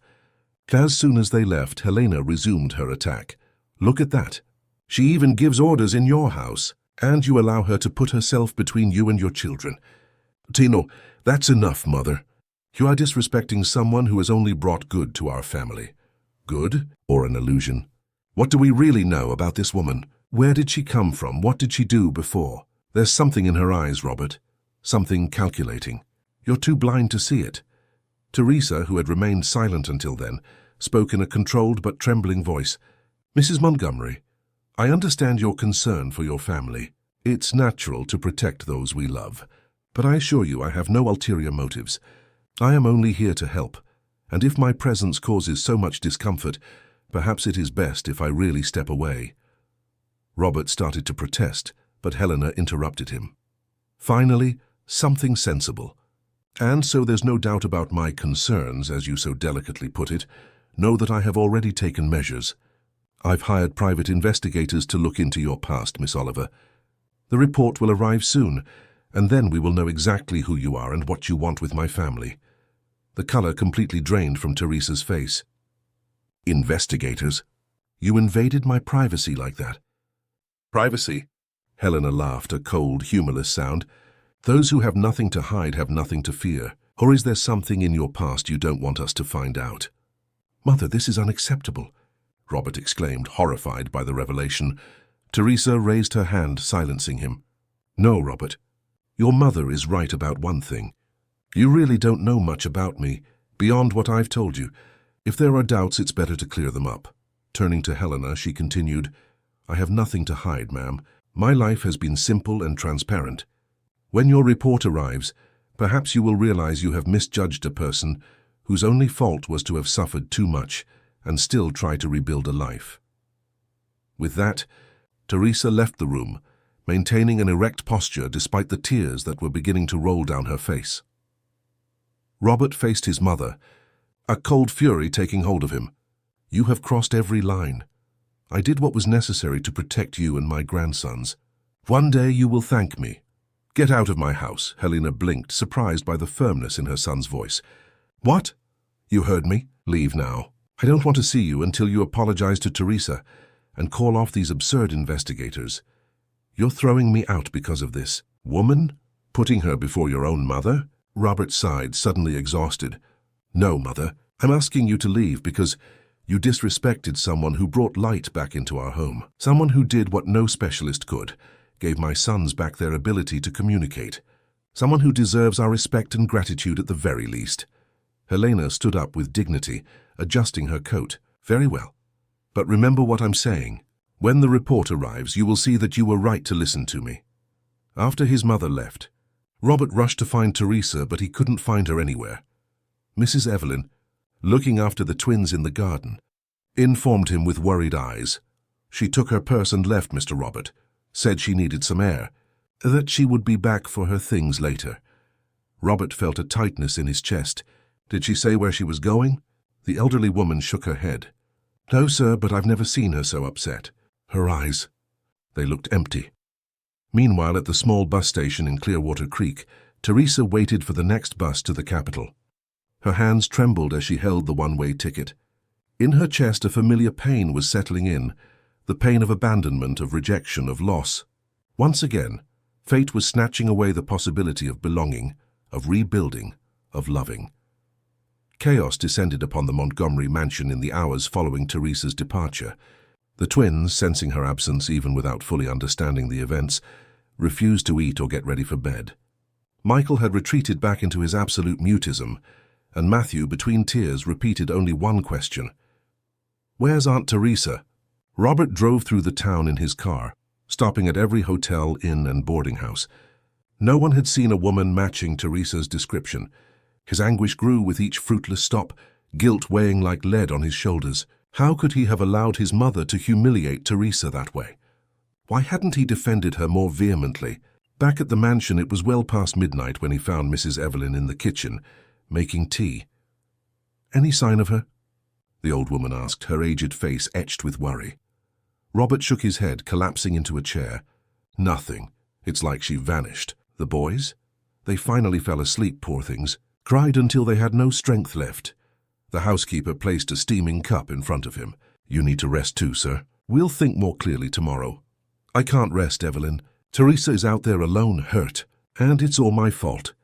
As soon as they left, Helena resumed her attack. Look at that. She even gives orders in your house, and you allow her to put herself between you and your children. Tino, that's enough, Mother. You are disrespecting someone who has only brought good to our family. Good or an illusion? What do we really know about this woman? Where did she come from? What did she do before? There's something in her eyes, Robert. Something calculating. You're too blind to see it. Teresa, who had remained silent until then, spoke in a controlled but trembling voice. Mrs. Montgomery, I understand your concern for your family. It's natural to protect those we love. But I assure you I have no ulterior motives. I am only here to help, and if my presence causes so much discomfort, perhaps it is best if I really step away. Robert started to protest, but Helena interrupted him. Finally, something sensible. And so there's no doubt about my concerns, as you so delicately put it. Know that I have already taken measures. I've hired private investigators to look into your past, Miss Oliver. The report will arrive soon, and then we will know exactly who you are and what you want with my family. The color completely drained from Teresa's face. Investigators? You invaded my privacy like that. Privacy? Helena laughed, a cold, humorless sound. Those who have nothing to hide have nothing to fear. Or is there something in your past you don't want us to find out? Mother, this is unacceptable, Robert exclaimed, horrified by the revelation. Teresa raised her hand, silencing him. No, Robert. Your mother is right about one thing. You really don't know much about me, beyond what I've told you. If there are doubts, it's better to clear them up. Turning to Helena, she continued, I have nothing to hide, ma'am. My life has been simple and transparent. When your report arrives, perhaps you will realize you have misjudged a person whose only fault was to have suffered too much and still try to rebuild a life. With that, Teresa left the room, maintaining an erect posture despite the tears that were beginning to roll down her face. Robert faced his mother, a cold fury taking hold of him. You have crossed every line. I did what was necessary to protect you and my grandsons. One day you will thank me. Get out of my house, Helena blinked, surprised by the firmness in her son's voice. What? You heard me? Leave now. I don't want to see you until you apologize to Teresa and call off these absurd investigators. You're throwing me out because of this. Woman? Putting her before your own mother? Robert sighed, suddenly exhausted. No, Mother. I'm asking you to leave because you disrespected someone who brought light back into our home. Someone who did what no specialist could, gave my sons back their ability to communicate. Someone who deserves our respect and gratitude at the very least. Helena stood up with dignity, adjusting her coat. Very well. But remember what I'm saying. When the report arrives, you will see that you were right to listen to me. After his mother left, Robert rushed to find Teresa, but he couldn't find her anywhere. Mrs. Evelyn, looking after the twins in the garden, informed him with worried eyes. She took her purse and left, Mr. Robert, said she needed some air, that she would be back for her things later. Robert felt a tightness in his chest. Did she say where she was going? The elderly woman shook her head. No, sir, but I've never seen her so upset. Her eyes, they looked empty. Meanwhile, at the small bus station in Clearwater Creek, Teresa waited for the next bus to the capital. Her hands trembled as she held the one-way ticket. In her chest, a familiar pain was settling in, the pain of abandonment, of rejection, of loss. Once again, fate was snatching away the possibility of belonging, of rebuilding, of loving. Chaos descended upon the Montgomery mansion in the hours following Teresa's departure. The twins, sensing her absence even without fully understanding the events, refused to eat or get ready for bed. Michael had retreated back into his absolute mutism, and Matthew, between tears, repeated only one question. Where's Aunt Teresa? Robert drove through the town in his car, stopping at every hotel, inn, and boarding house. No one had seen a woman matching Teresa's description. His anguish grew with each fruitless stop, guilt weighing like lead on his shoulders. How could he have allowed his mother to humiliate Teresa that way? Why hadn't he defended her more vehemently? Back at the mansion, it was well past midnight when he found Mrs. Evelyn in the kitchen, making tea. "Any sign of her?" the old woman asked, her aged face etched with worry. Robert shook his head, collapsing into a chair. "Nothing. It's like she vanished. The boys? They finally fell asleep, poor things. Cried until they had no strength left." The housekeeper placed a steaming cup in front of him. "You need to rest too, sir. We'll think more clearly tomorrow." "I can't rest, Evelyn. Teresa is out there alone, hurt, and it's all my fault."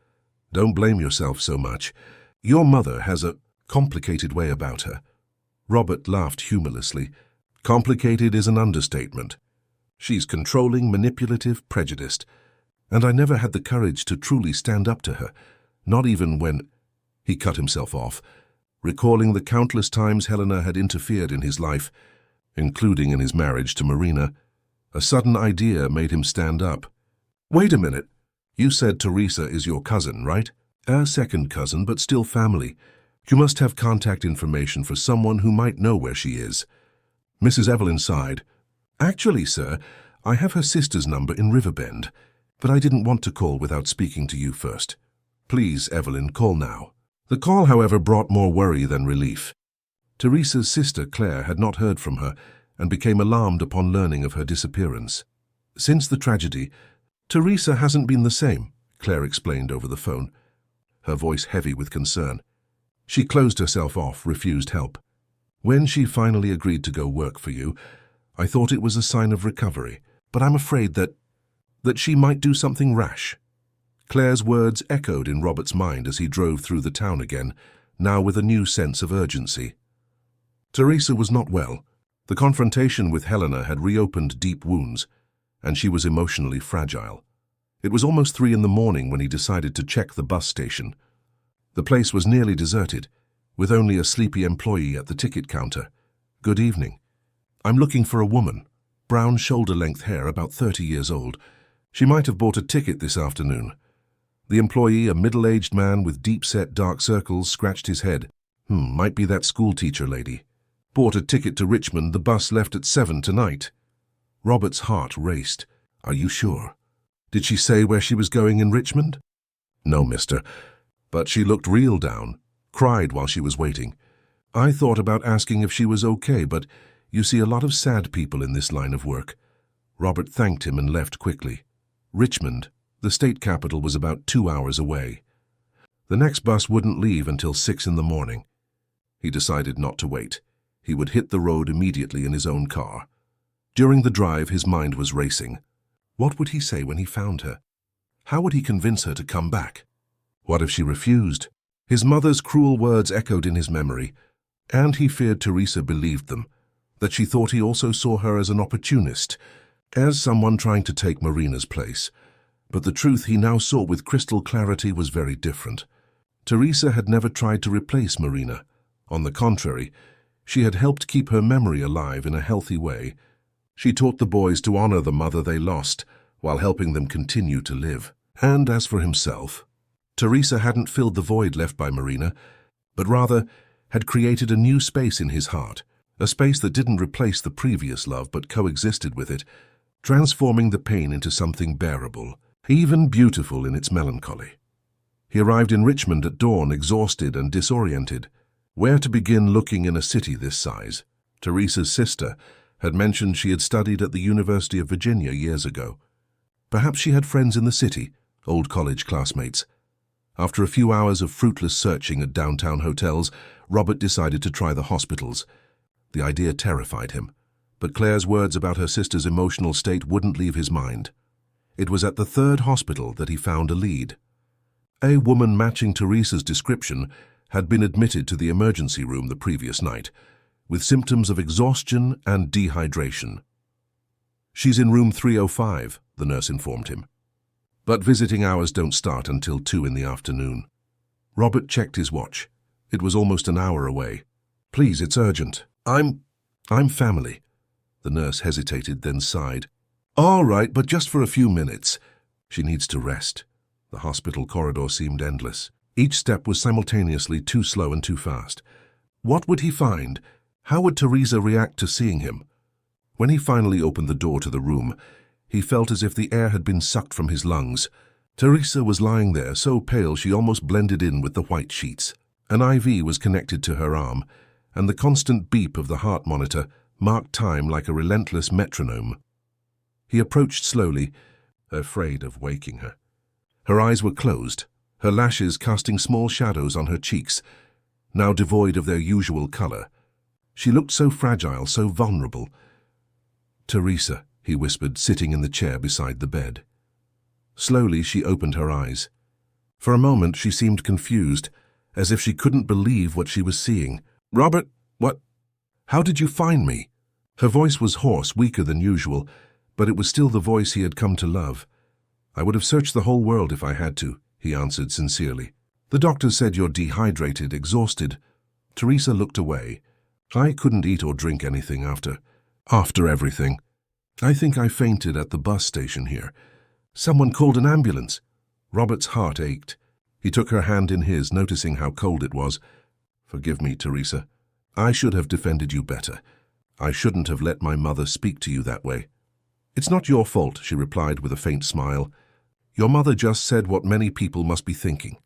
"Don't blame yourself so much. Your mother has a complicated way about her." Robert laughed humorlessly. "Complicated is an understatement. She's controlling, manipulative, prejudiced, and I never had the courage to truly stand up to her, not even when—" He cut himself off, recalling the countless times Helena had interfered in his life, including in his marriage to Marina. A sudden idea made him stand up. "Wait a minute. You said Teresa is your cousin, right?" "A second cousin, but still family. You must have contact information for someone who might know where she is." Mrs. Evelyn sighed. "Actually, sir, I have her sister's number in Riverbend, but I didn't want to call without speaking to you first. Please, Evelyn, call now." The call, however, brought more worry than relief. Teresa's sister, Claire, had not heard from her and became alarmed upon learning of her disappearance. "Since the tragedy, Teresa hasn't been the same," Claire explained over the phone, her voice heavy with concern. "She closed herself off, refused help. When she finally agreed to go work for you, I thought it was a sign of recovery, but I'm afraid that she might do something rash." Claire's words echoed in Robert's mind as he drove through the town again, now with a new sense of urgency. Teresa was not well. The confrontation with Helena had reopened deep wounds, and she was emotionally fragile. It was almost 3 in the morning when he decided to check the bus station. The place was nearly deserted, with only a sleepy employee at the ticket counter. "Good evening. I'm looking for a woman. Brown shoulder-length hair, about 30 years old. She might have bought a ticket this afternoon." The employee, a middle-aged man with deep-set dark circles, scratched his head. Might be that schoolteacher lady. Bought a ticket to Richmond. The bus left at 7 tonight." Robert's heart raced. "Are you sure? Did she say where she was going in Richmond?" "No, mister. But she looked real down. Cried while she was waiting. I thought about asking if she was okay, but you see a lot of sad people in this line of work." Robert thanked him and left quickly. Richmond, the state capital, was about 2 hours away. The next bus wouldn't leave until 6 in the morning. He decided not to wait. He would hit the road immediately in his own car. During the drive, his mind was racing. What would he say when he found her? How would he convince her to come back? What if she refused? His mother's cruel words echoed in his memory, and he feared Teresa believed them, that she thought he also saw her as an opportunist, as someone trying to take Marina's place. But the truth he now saw with crystal clarity was very different. Teresa had never tried to replace Marina. On the contrary, she had helped keep her memory alive in a healthy way. She taught the boys to honor the mother they lost, while helping them continue to live. And as for himself, Teresa hadn't filled the void left by Marina, but rather had created a new space in his heart, a space that didn't replace the previous love but coexisted with it, transforming the pain into something bearable, even beautiful in its melancholy. He arrived in Richmond at dawn, exhausted and disoriented. Where to begin looking in a city this size? Teresa's sister had mentioned she had studied at the University of Virginia years ago. Perhaps she had friends in the city, old college classmates. After a few hours of fruitless searching at downtown hotels, Robert decided to try the hospitals. The idea terrified him, but Claire's words about her sister's emotional state wouldn't leave his mind. It was at the 3rd hospital that he found a lead. A woman matching Teresa's description had been admitted to the emergency room the previous night, with symptoms of exhaustion and dehydration. "She's in room 305, the nurse informed him. "But visiting hours don't start until 2 in the afternoon." Robert checked his watch. It was almost an hour away. "Please, it's urgent. I'm family." The nurse hesitated, then sighed. "All right, but just for a few minutes. She needs to rest." The hospital corridor seemed endless. Each step was simultaneously too slow and too fast. What would he find? How would Teresa react to seeing him? When he finally opened the door to the room, he felt as if the air had been sucked from his lungs. Teresa was lying there, so pale she almost blended in with the white sheets. An IV was connected to her arm, and the constant beep of the heart monitor marked time like a relentless metronome. He approached slowly, afraid of waking her. Her eyes were closed, her lashes casting small shadows on her cheeks, now devoid of their usual color. She looked so fragile, so vulnerable. "Teresa," he whispered, sitting in the chair beside the bed. Slowly she opened her eyes. For a moment she seemed confused, as if she couldn't believe what she was seeing. "Robert, what? How did you find me?" Her voice was hoarse, weaker than usual, but it was still the voice he had come to love. "I would have searched the whole world if I had to," he answered sincerely. "The doctor said you're dehydrated, exhausted." Teresa looked away. "I couldn't eat or drink anything after everything. I think I fainted at the bus station here. Someone called an ambulance." Robert's heart ached. He took her hand in his, noticing how cold it was. "Forgive me, Teresa. I should have defended you better. I shouldn't have let my mother speak to you that way." "It's not your fault," she replied with a faint smile. "Your mother just said what many people must be thinking.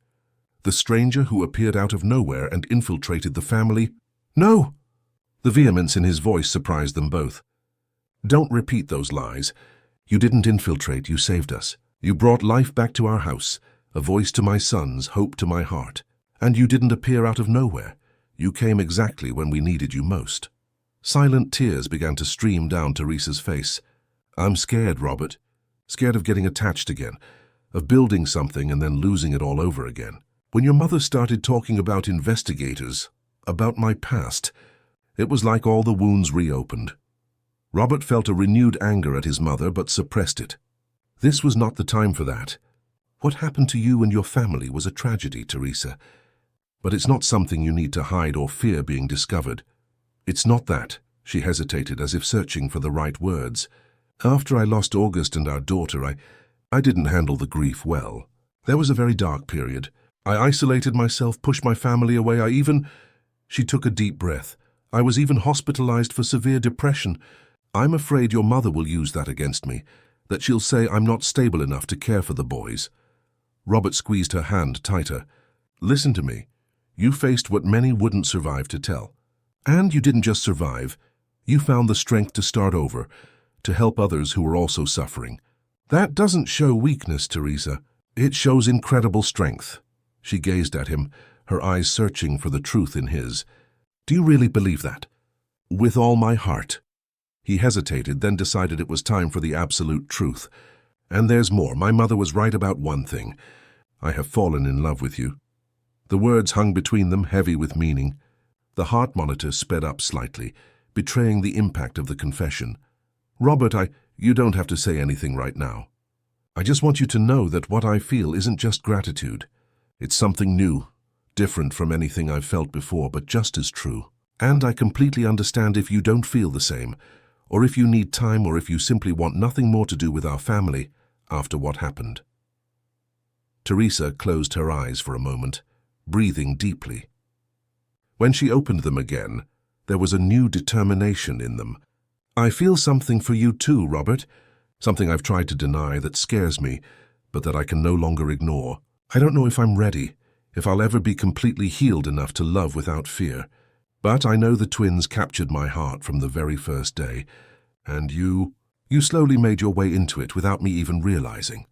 The stranger who appeared out of nowhere and infiltrated the family—" "No!" The vehemence in his voice surprised them both. "Don't repeat those lies. You didn't infiltrate, you saved us. You brought life back to our house, a voice to my sons, hope to my heart. And you didn't appear out of nowhere. You came exactly when we needed you most." Silent tears began to stream down Teresa's face. "I'm scared, Robert. Scared of getting attached again, of building something and then losing it all over again. When your mother started talking about investigators, about my past, it was like all the wounds reopened." Robert felt a renewed anger at his mother, but suppressed it. This was not the time for that. What happened to you and your family was a tragedy, Teresa. But it's not something you need to hide or fear being discovered. "It's not that." She hesitated, as if searching for the right words. "After I lost August and our daughter, I didn't handle the grief well. There was a very dark period. I isolated myself, pushed my family away. She took a deep breath. "I was even hospitalized for severe depression. I'm afraid your mother will use that against me, that she'll say I'm not stable enough to care for the boys." Robert squeezed her hand tighter. "Listen to me. You faced what many wouldn't survive to tell. And you didn't just survive. You found the strength to start over, to help others who were also suffering. That doesn't show weakness, Teresa. It shows incredible strength." She gazed at him, her eyes searching for the truth in his. "Do you really believe that?" "With all my heart." He hesitated, then decided it was time for the absolute truth. "And there's more. My mother was right about one thing. I have fallen in love with you." The words hung between them, heavy with meaning. The heart monitor sped up slightly, betraying the impact of the confession. "Robert, you don't have to say anything right now. I just want you to know that what I feel isn't just gratitude. It's something new, different from anything I've felt before, but just as true. And I completely understand if you don't feel the same, or if you need time, or if you simply want nothing more to do with our family after what happened." Teresa closed her eyes for a moment, breathing deeply. When she opened them again, there was a new determination in them. "I feel something for you too, Robert. Something I've tried to deny that scares me, but that I can no longer ignore. I don't know if I'm ready, if I'll ever be completely healed enough to love without fear. But I know the twins captured my heart from the very first day, and you slowly made your way into it without me even realizing."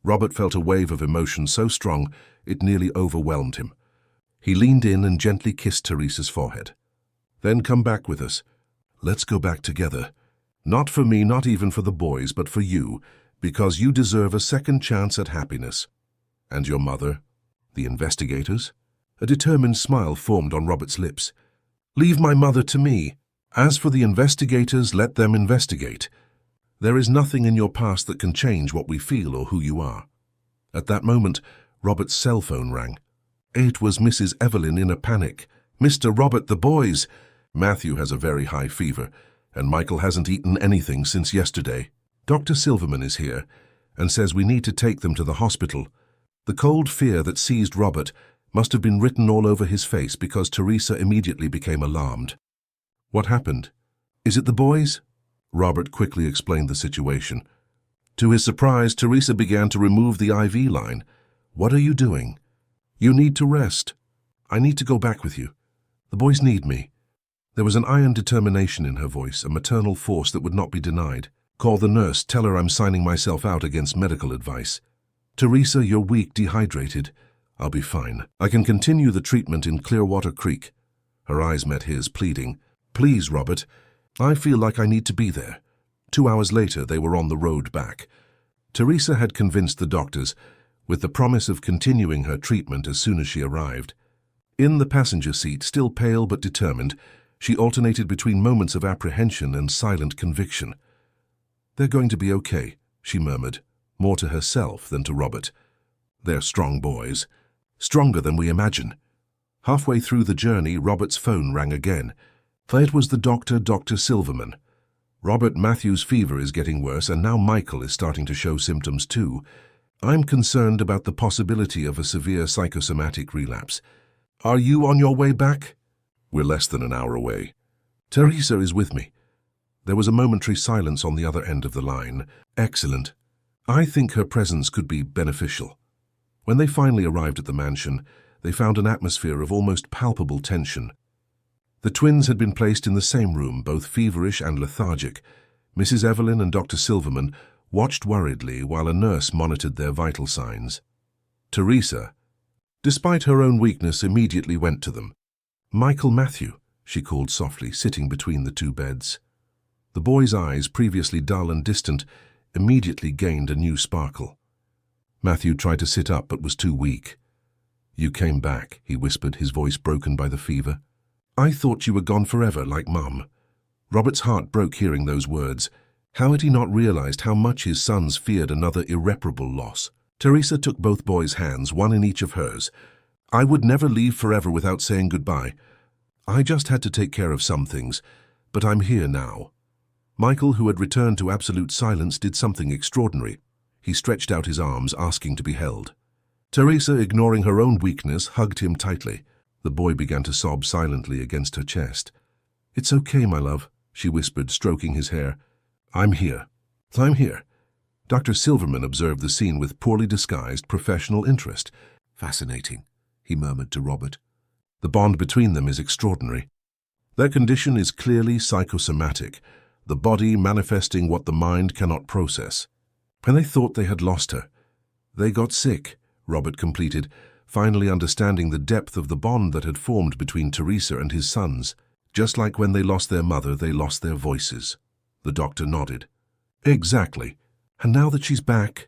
Robert felt a wave of emotion so strong it nearly overwhelmed him. He leaned in and gently kissed Teresa's forehead. "Then come back with us. Let's go back together. Not for me, not even for the boys, but for you, because you deserve a second chance at happiness." "And your mother? The investigators?" A determined smile formed on Robert's lips. "Leave my mother to me. As for the investigators, let them investigate. There is nothing in your past that can change what we feel or who you are." At that moment, Robert's cell phone rang. It was Mrs. Evelyn in a panic. "Mr. Robert, the boys. Matthew has a very high fever, and Michael hasn't eaten anything since yesterday. Dr. Silverman is here and says we need to take them to the hospital." The cold fear that seized Robert must have been written all over his face because Teresa immediately became alarmed. What happened? Is it the boys? Robert quickly explained the situation. To his surprise, Teresa began to remove the IV line. What are you doing? You need to rest. I need to go back with you. The boys need me. There was an iron determination in her voice, a maternal force that would not be denied. Call the nurse, tell her I'm signing myself out against medical advice. Teresa, you're weak, dehydrated. I'll be fine. I can continue the treatment in Clearwater Creek. Her eyes met his, pleading. Please, Robert. I feel like I need to be there. 2 hours later, they were on the road back. Teresa had convinced the doctors, with the promise of continuing her treatment as soon as she arrived. In the passenger seat, still pale but determined, she alternated between moments of apprehension and silent conviction. They're going to be okay, she murmured, more to herself than to Robert. They're strong boys, stronger than we imagine. Halfway through the journey, Robert's phone rang again. It was the doctor, Dr. Silverman. Robert, Matthew's fever is getting worse, and now Michael is starting to show symptoms too. I'm concerned about the possibility of a severe psychosomatic relapse. Are you on your way back? We're less than an hour away. Teresa is with me. There was a momentary silence on the other end of the line. Excellent. I think her presence could be beneficial. When they finally arrived at the mansion, they found an atmosphere of almost palpable tension. The twins had been placed in the same room, both feverish and lethargic. Mrs. Evelyn and Dr. Silverman watched worriedly while a nurse monitored their vital signs. Teresa, despite her own weakness, immediately went to them. Michael, Matthew, she called softly, sitting between the two beds. The boy's eyes, previously dull and distant, immediately gained a new sparkle. Matthew tried to sit up but was too weak. You came back, he whispered, his voice broken by the fever. I thought you were gone forever, like Mum. Robert's heart broke hearing those words. How had he not realized how much his sons feared another irreparable loss? Teresa took both boys' hands, one in each of hers. I would never leave forever without saying goodbye. I just had to take care of some things, but I'm here now. Michael, who had returned to absolute silence, did something extraordinary. He stretched out his arms, asking to be held. Teresa, ignoring her own weakness, hugged him tightly. The boy began to sob silently against her chest. It's okay, my love, she whispered, stroking his hair. I'm here. I'm here. Dr. Silverman observed the scene with poorly disguised professional interest. Fascinating, he murmured to Robert. The bond between them is extraordinary. Their condition is clearly psychosomatic, the body manifesting what the mind cannot process. When they thought they had lost her, they got sick, Robert completed, finally understanding the depth of the bond that had formed between Teresa and his sons. Just like when they lost their mother, they lost their voices. The doctor nodded. Exactly. And now that she's back,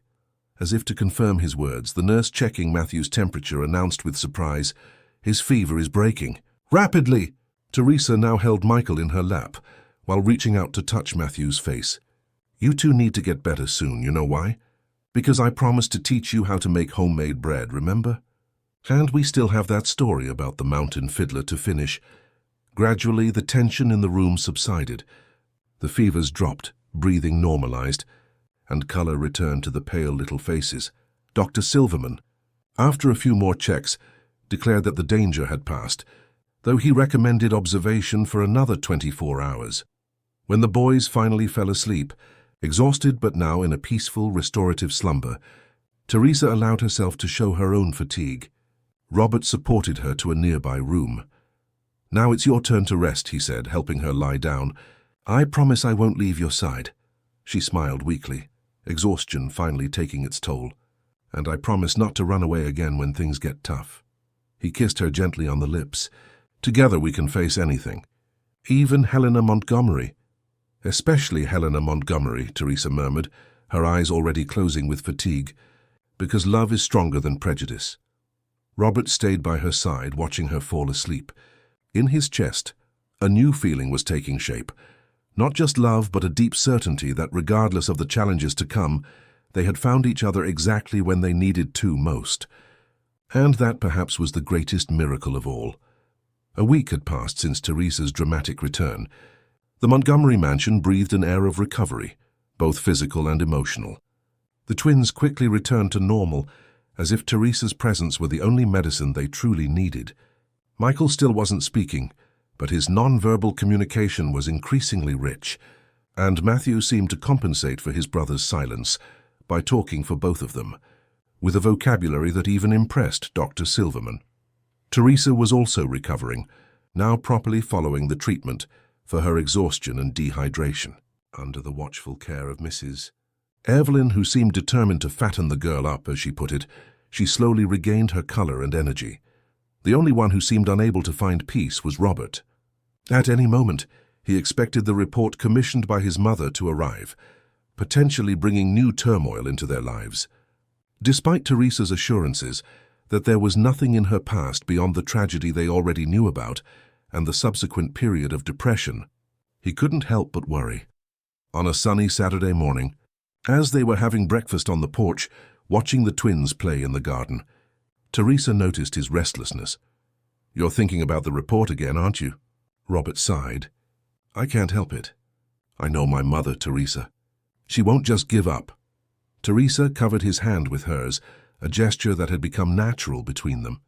as if to confirm his words, the nurse checking Matthew's temperature announced with surprise, his fever is breaking. Rapidly! Teresa now held Michael in her lap, while reaching out to touch Matthew's face. You two need to get better soon, you know why? Because I promised to teach you how to make homemade bread, remember? And we still have that story about the mountain fiddler to finish. Gradually, the tension in the room subsided. The fevers dropped, breathing normalized, and color returned to the pale little faces. Dr. Silverman, after a few more checks, declared that the danger had passed, though he recommended observation for another 24 hours. When the boys finally fell asleep, exhausted but now in a peaceful, restorative slumber, Teresa allowed herself to show her own fatigue. Robert supported her to a nearby room. Now it's your turn to rest, he said, helping her lie down. I promise I won't leave your side. She smiled weakly, exhaustion finally taking its toll. And I promise not to run away again when things get tough. He kissed her gently on the lips. Together we can face anything. Even Helena Montgomery. Especially Helena Montgomery, Teresa murmured, her eyes already closing with fatigue. Because love is stronger than prejudice. Robert stayed by her side, watching her fall asleep. In his chest, a new feeling was taking shape. Not just love, but a deep certainty that regardless of the challenges to come, they had found each other exactly when they needed to most. And that perhaps was the greatest miracle of all. A week had passed since Teresa's dramatic return. The Montgomery mansion breathed an air of recovery, both physical and emotional. The twins quickly returned to normal, as if Teresa's presence were the only medicine they truly needed. Michael still wasn't speaking, but his non-verbal communication was increasingly rich, and Matthew seemed to compensate for his brother's silence by talking for both of them, with a vocabulary that even impressed Dr. Silverman. Teresa was also recovering, now properly following the treatment for her exhaustion and dehydration, under the watchful care of Mrs. Evelyn, who seemed determined to fatten the girl up, as she put it. She slowly regained her color and energy. The only one who seemed unable to find peace was Robert. At any moment, he expected the report commissioned by his mother to arrive, potentially bringing new turmoil into their lives. Despite Teresa's assurances that there was nothing in her past beyond the tragedy they already knew about and the subsequent period of depression, he couldn't help but worry. On a sunny Saturday morning, as they were having breakfast on the porch, watching the twins play in the garden, Teresa noticed his restlessness. "You're thinking about the report again, aren't you?" Robert sighed. "I can't help it. I know my mother, Teresa. She won't just give up." Teresa covered his hand with hers, a gesture that had become natural between them.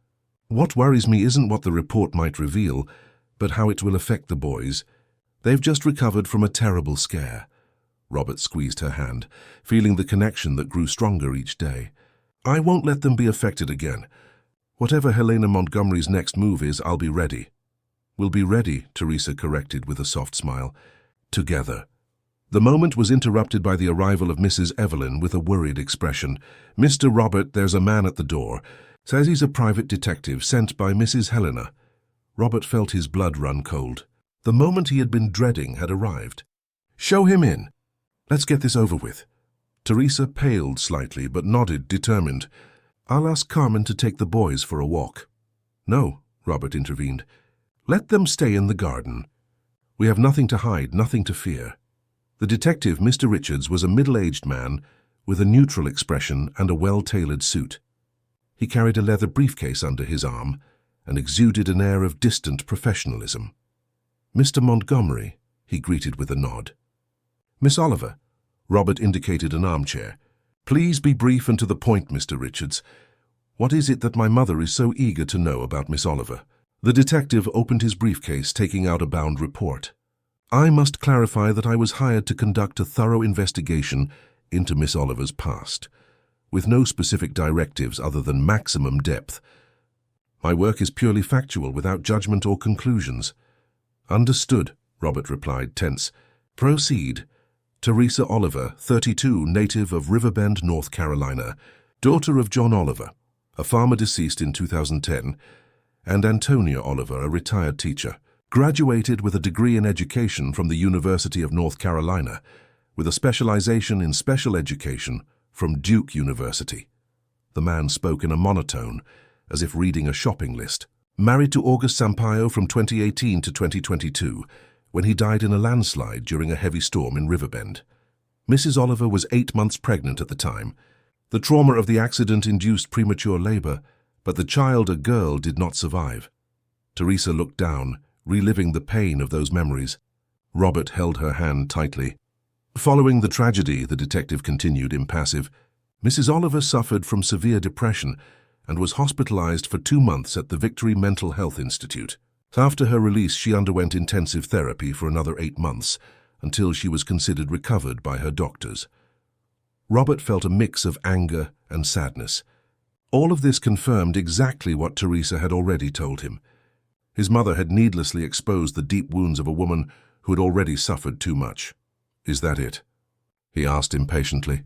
"What worries me isn't what the report might reveal, but how it will affect the boys. They've just recovered from a terrible scare." Robert squeezed her hand, feeling the connection that grew stronger each day. "I won't let them be affected again. Whatever Helena Montgomery's next move is, I'll be ready." "We'll be ready," Teresa corrected with a soft smile. "Together." The moment was interrupted by the arrival of Mrs. Evelyn with a worried expression. "Mr. Robert, there's a man at the door. Says he's a private detective sent by Mrs. Helena." Robert felt his blood run cold. The moment he had been dreading had arrived. "Show him in. Let's get this over with." Teresa paled slightly but nodded, determined. "I'll ask Carmen to take the boys for a walk." "No," Robert intervened. "Let them stay in the garden. We have nothing to hide, nothing to fear." The detective, Mr. Richards, was a middle-aged man with a neutral expression and a well-tailored suit. He carried a leather briefcase under his arm and exuded an air of distant professionalism. "Mr. Montgomery," he greeted with a nod. "Miss Oliver," Robert indicated an armchair. "Please be brief and to the point, Mr. Richards. What is it that my mother is so eager to know about Miss Oliver?" The detective opened his briefcase, taking out a bound report. "I must clarify that I was hired to conduct a thorough investigation into Miss Oliver's past, with no specific directives other than maximum depth. My work is purely factual, without judgment or conclusions." "Understood," Robert replied, tense. "Proceed." Teresa Oliver, 32, native of Riverbend, North Carolina, daughter of John Oliver, a farmer deceased in 2010, and Antonia Oliver, a retired teacher. Graduated with a degree in education from the University of North Carolina, with a specialization in special education from Duke University. The man spoke in a monotone, as if reading a shopping list. Married to August Sampaio from 2018 to 2022, when he died in a landslide during a heavy storm in Riverbend. Mrs. Oliver was 8 months pregnant at the time. The trauma of the accident induced premature labor, but the child, a girl, did not survive. Teresa looked down, reliving the pain of those memories. Robert held her hand tightly. "Following the tragedy," the detective continued, impassive, "Mrs. Oliver suffered from severe depression and was hospitalized for 2 months at the Victory Mental Health Institute. After her release, she underwent intensive therapy for another 8 months, until she was considered recovered by her doctors." Robert felt a mix of anger and sadness. All of this confirmed exactly what Teresa had already told him. His mother had needlessly exposed the deep wounds of a woman who had already suffered too much. "Is that it?" he asked impatiently.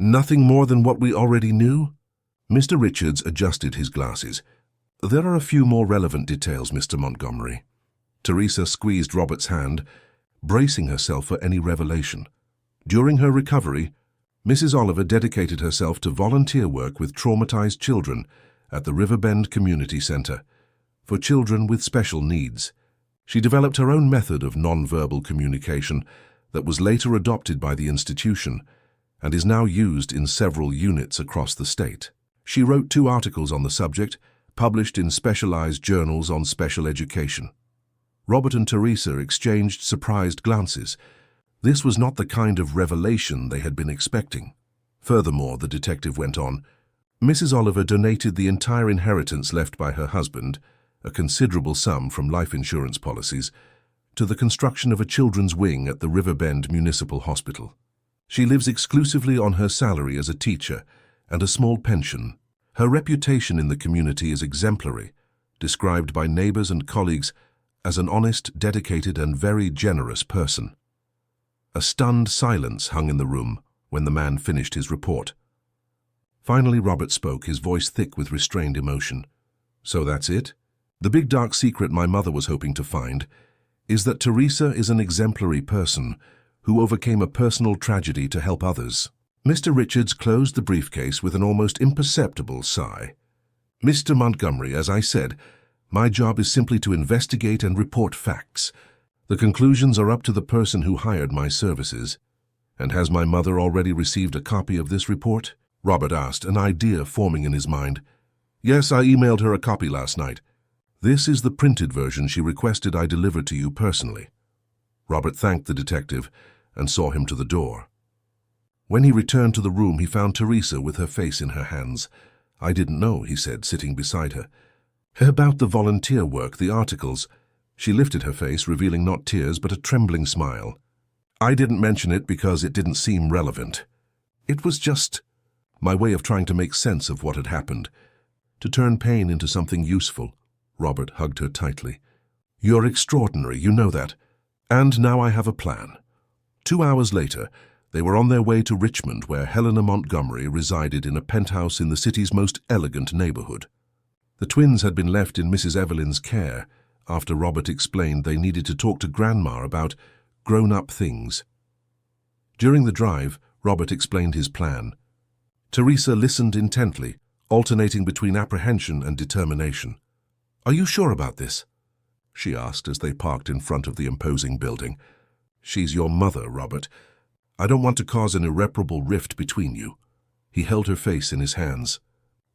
"Nothing more than what we already knew?" Mr. Richards adjusted his glasses. "There are a few more relevant details, Mr. Montgomery." Teresa squeezed Robert's hand, bracing herself for any revelation. During her recovery, Mrs. Oliver dedicated herself to volunteer work with traumatized children at the Riverbend Community Center for children with special needs. She developed her own method of nonverbal communication that was later adopted by the institution and is now used in several units across the state. She wrote 2 articles on the subject, published in specialized journals on special education. Robert and Teresa exchanged surprised glances. This was not the kind of revelation they had been expecting. Furthermore, the detective went on, Mrs. Oliver donated the entire inheritance left by her husband, a considerable sum from life insurance policies, to the construction of a children's wing at the Riverbend Municipal Hospital. She lives exclusively on her salary as a teacher and a small pension. Her reputation in the community is exemplary, described by neighbors and colleagues as an honest, dedicated, and very generous person. A stunned silence hung in the room when the man finished his report. Finally, Robert spoke, his voice thick with restrained emotion. "So that's it? The big dark secret my mother was hoping to find is that Teresa is an exemplary person who overcame a personal tragedy to help others." Mr. Richards closed the briefcase with an almost imperceptible sigh. "Mr. Montgomery, as I said, my job is simply to investigate and report facts. The conclusions are up to the person who hired my services." "And has my mother already received a copy of this report?" Robert asked, an idea forming in his mind. "Yes, I emailed her a copy last night. This is the printed version she requested I deliver to you personally." Robert thanked the detective and saw him to the door. When he returned to the room, he found Teresa with her face in her hands. "I didn't know," he said, sitting beside her. "About the volunteer work, the articles." She lifted her face, revealing not tears but a trembling smile. "I didn't mention it because it didn't seem relevant. It was just my way of trying to make sense of what had happened, to turn pain into something useful." Robert hugged her tightly. "You're extraordinary, you know that. And now I have a plan." 2 hours later, they were on their way to Richmond, where Helena Montgomery resided in a penthouse in the city's most elegant neighborhood. The twins had been left in Mrs. Evelyn's care after Robert explained they needed to talk to Grandma about grown-up things. During the drive, Robert explained his plan. Teresa listened intently, alternating between apprehension and determination. "Are you sure about this?" she asked as they parked in front of the imposing building. "She's your mother, Robert. I don't want to cause an irreparable rift between you." He held her face in his hands.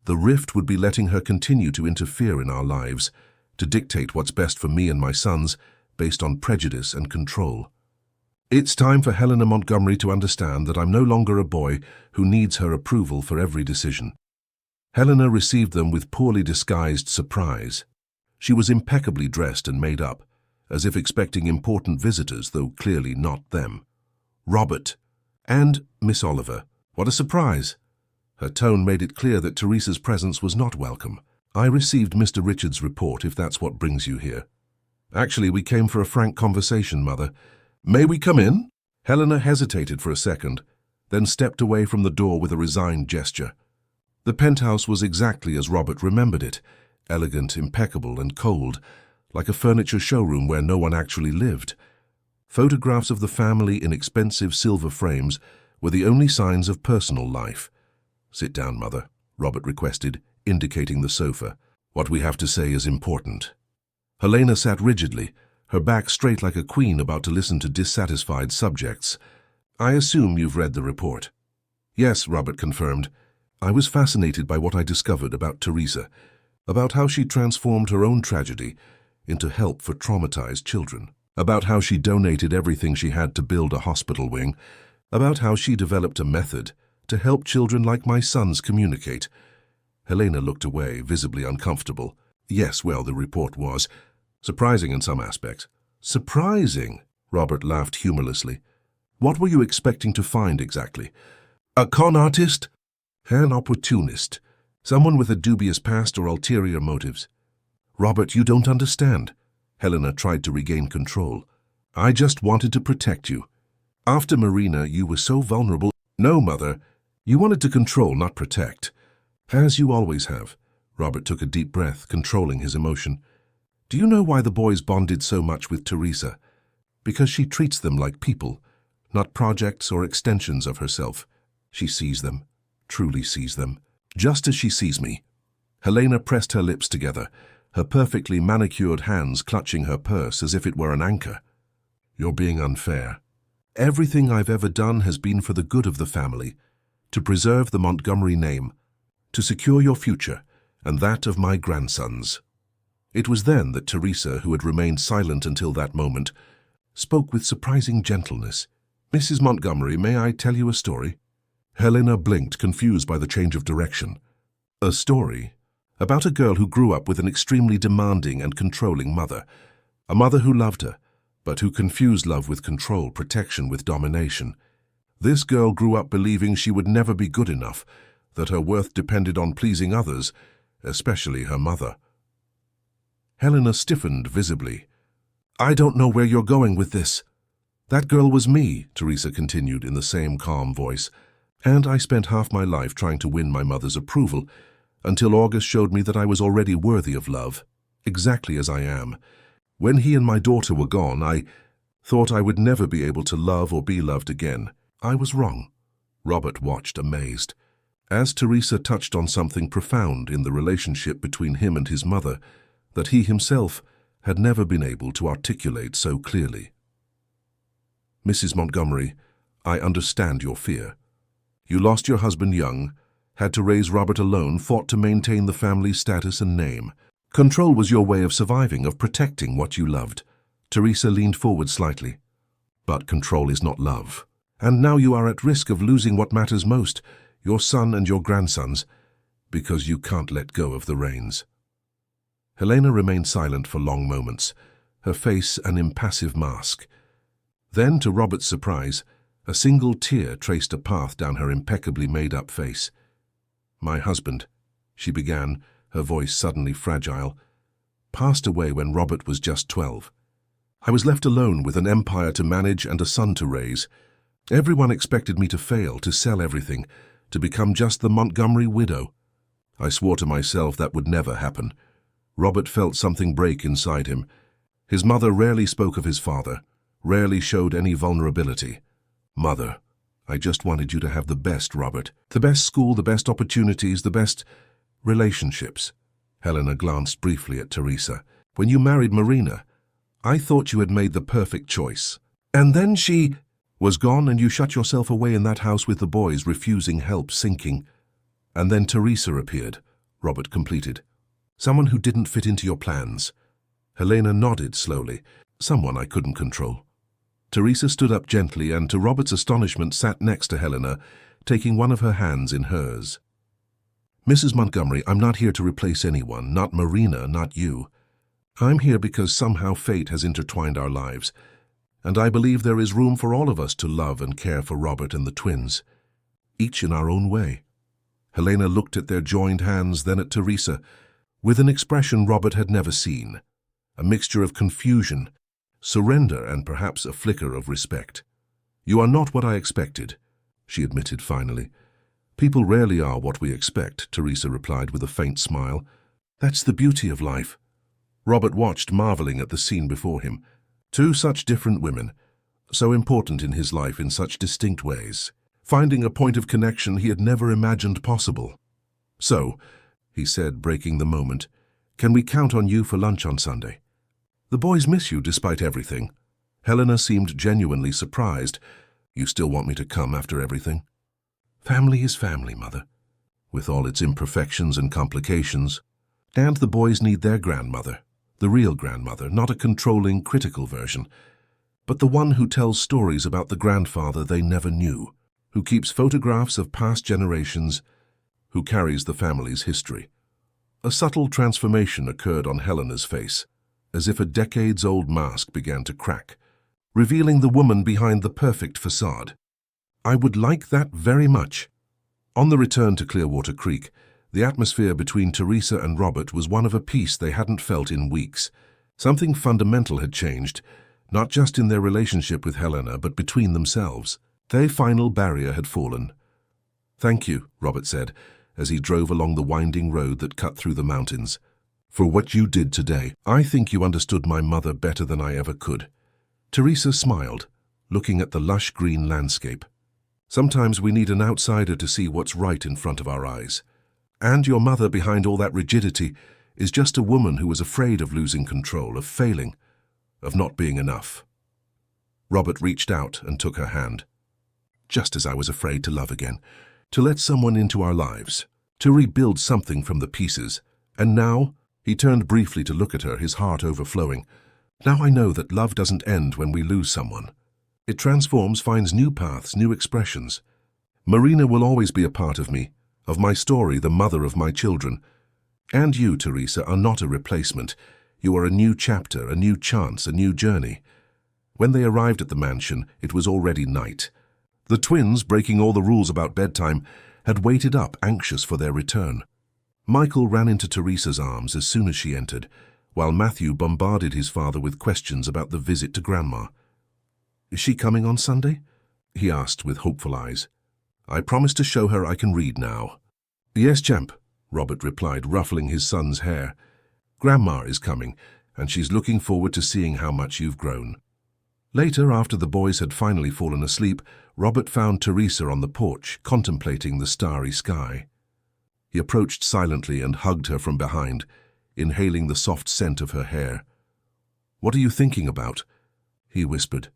"The rift would be letting her continue to interfere in our lives, to dictate what's best for me and my sons, based on prejudice and control. It's time for Helena Montgomery to understand that I'm no longer a boy who needs her approval for every decision." Helena received them with poorly disguised surprise. She was impeccably dressed and made up, as if expecting important visitors, though clearly not them. "Robert and Miss Oliver, what a surprise!" Her tone made it clear that Teresa's presence was not welcome. "I received Mr. Richards' report, if that's what brings you here." "Actually, we came for a frank conversation, Mother. May we come in?" Helena hesitated for a second, then stepped away from the door with a resigned gesture. The penthouse was exactly as Robert remembered it, elegant, impeccable, and cold, like a furniture showroom where no one actually lived. Photographs of the family in expensive silver frames were the only signs of personal life. "Sit down, Mother," Robert requested, indicating the sofa. "What we have to say is important." Helena sat rigidly, her back straight like a queen about to listen to dissatisfied subjects. "I assume you've read the report." "Yes," Robert confirmed. "I was fascinated by what I discovered about Teresa, about how she transformed her own tragedy into help for traumatized children, about how she donated everything she had to build a hospital wing, about how she developed a method to help children like my sons communicate." Helena looked away, visibly uncomfortable. "Yes, well, the report was surprising in some aspects." "Surprising?" Robert laughed humorlessly. "What were you expecting to find exactly? A con artist? An opportunist? Someone with a dubious past or ulterior motives?" "Robert, you don't understand." Helena tried to regain control. "I just wanted to protect you. After Marina, you were so vulnerable." "No, Mother. You wanted to control, not protect. As you always have." Robert took a deep breath, controlling his emotion. "Do you know why the boys bonded so much with Teresa? Because she treats them like people, not projects or extensions of herself. She sees them, truly sees them, just as she sees me." Helena pressed her lips together, her perfectly manicured hands clutching her purse as if it were an anchor. "You're being unfair. Everything I've ever done has been for the good of the family, to preserve the Montgomery name, to secure your future and that of my grandsons." It was then that Teresa, who had remained silent until that moment, spoke with surprising gentleness. "Mrs. Montgomery, may I tell you a story?" Helena blinked, confused by the change of direction. "A story? About a girl who grew up with an extremely demanding and controlling mother. A mother who loved her, but who confused love with control, protection with domination. This girl grew up believing she would never be good enough, that her worth depended on pleasing others, especially her mother. Helena stiffened visibly. "I don't know where you're going with this." "That girl was me," Teresa continued in the same calm voice, "and I spent half my life trying to win my mother's approval, until August showed me that I was already worthy of love, exactly as I am. When he and my daughter were gone, I thought I would never be able to love or be loved again. I was wrong." Robert watched, amazed, as Teresa touched on something profound in the relationship between him and his mother that he himself had never been able to articulate so clearly. "Mrs. Montgomery, I understand your fear. You lost your husband young, had to raise Robert alone, fought to maintain the family's status and name. Control was your way of surviving, of protecting what you loved." Teresa leaned forward slightly. "But control is not love. And now you are at risk of losing what matters most, your son and your grandsons, because you can't let go of the reins." Helena remained silent for long moments, her face an impassive mask. Then, to Robert's surprise, a single tear traced a path down her impeccably made-up face. "My husband," she began, her voice suddenly fragile, "passed away when Robert was just 12. I was left alone with an empire to manage and a son to raise. Everyone expected me to fail, to sell everything, to become just the Montgomery widow. I swore to myself that would never happen." Robert felt something break inside him. His mother rarely spoke of his father, rarely showed any vulnerability. "Mother, I just wanted you to have the best, Robert. The best school, the best opportunities, the best relationships." Helena glanced briefly at Teresa. "When you married Marina, I thought you had made the perfect choice. And then she was gone and you shut yourself away in that house with the boys, refusing help, sinking. And then Teresa appeared," Robert completed. "Someone who didn't fit into your plans." Helena nodded slowly. "Someone I couldn't control." Teresa stood up gently and, to Robert's astonishment, sat next to Helena, taking one of her hands in hers. "Mrs. Montgomery, I'm not here to replace anyone, not Marina, not you. I'm here because somehow fate has intertwined our lives, and I believe there is room for all of us to love and care for Robert and the twins, each in our own way." Helena looked at their joined hands, then at Teresa, with an expression Robert had never seen, a mixture of confusion, surrender, and perhaps a flicker of respect. "You are not what I expected," she admitted finally. "People rarely are what we expect," Teresa replied with a faint smile. "That's the beauty of life." Robert watched, marveling at the scene before him. Two such different women, so important in his life in such distinct ways, finding a point of connection he had never imagined possible. "So," he said, breaking the moment, "can we count on you for lunch on Sunday? The boys miss you despite everything." Helena seemed genuinely surprised. "You still want me to come after everything?" "Family is family, Mother, with all its imperfections and complications. And the boys need their grandmother, the real grandmother, not a controlling, critical version, but the one who tells stories about the grandfather they never knew, who keeps photographs of past generations, who carries the family's history." A subtle transformation occurred on Helena's face, as if a decades-old mask began to crack, revealing the woman behind the perfect facade. "I would like that very much." On the return to Clearwater Creek, the atmosphere between Teresa and Robert was one of a peace they hadn't felt in weeks. Something fundamental had changed, not just in their relationship with Helena, but between themselves. Their final barrier had fallen. "Thank you," Robert said, as he drove along the winding road that cut through the mountains, "for what you did today. I think you understood my mother better than I ever could." Teresa smiled, looking at the lush green landscape. "Sometimes we need an outsider to see what's right in front of our eyes. And your mother, behind all that rigidity, is just a woman who was afraid of losing control, of failing, of not being enough." Robert reached out and took her hand. "Just as I was afraid to love again, to let someone into our lives, to rebuild something from the pieces. And now," he turned briefly to look at her, his heart overflowing, "now I know that love doesn't end when we lose someone. It transforms, finds new paths, new expressions. Marina will always be a part of me, of my story, the mother of my children. And you, Teresa, are not a replacement. You are a new chapter, a new chance, a new journey. When they arrived at the mansion, it was already night. The twins, breaking all the rules about bedtime, had waited up, anxious for their return. Michael ran into Teresa's arms as soon as she entered, while Matthew bombarded his father with questions about the visit to Grandma. "Is she coming on Sunday?" he asked with hopeful eyes. "I promised to show her I can read now." "Yes, champ," Robert replied, ruffling his son's hair. "Grandma is coming, and she's looking forward to seeing how much you've grown." Later, after the boys had finally fallen asleep, Robert found Teresa on the porch, contemplating the starry sky. He approached silently and hugged her from behind, inhaling the soft scent of her hair. "What are you thinking about?" he whispered.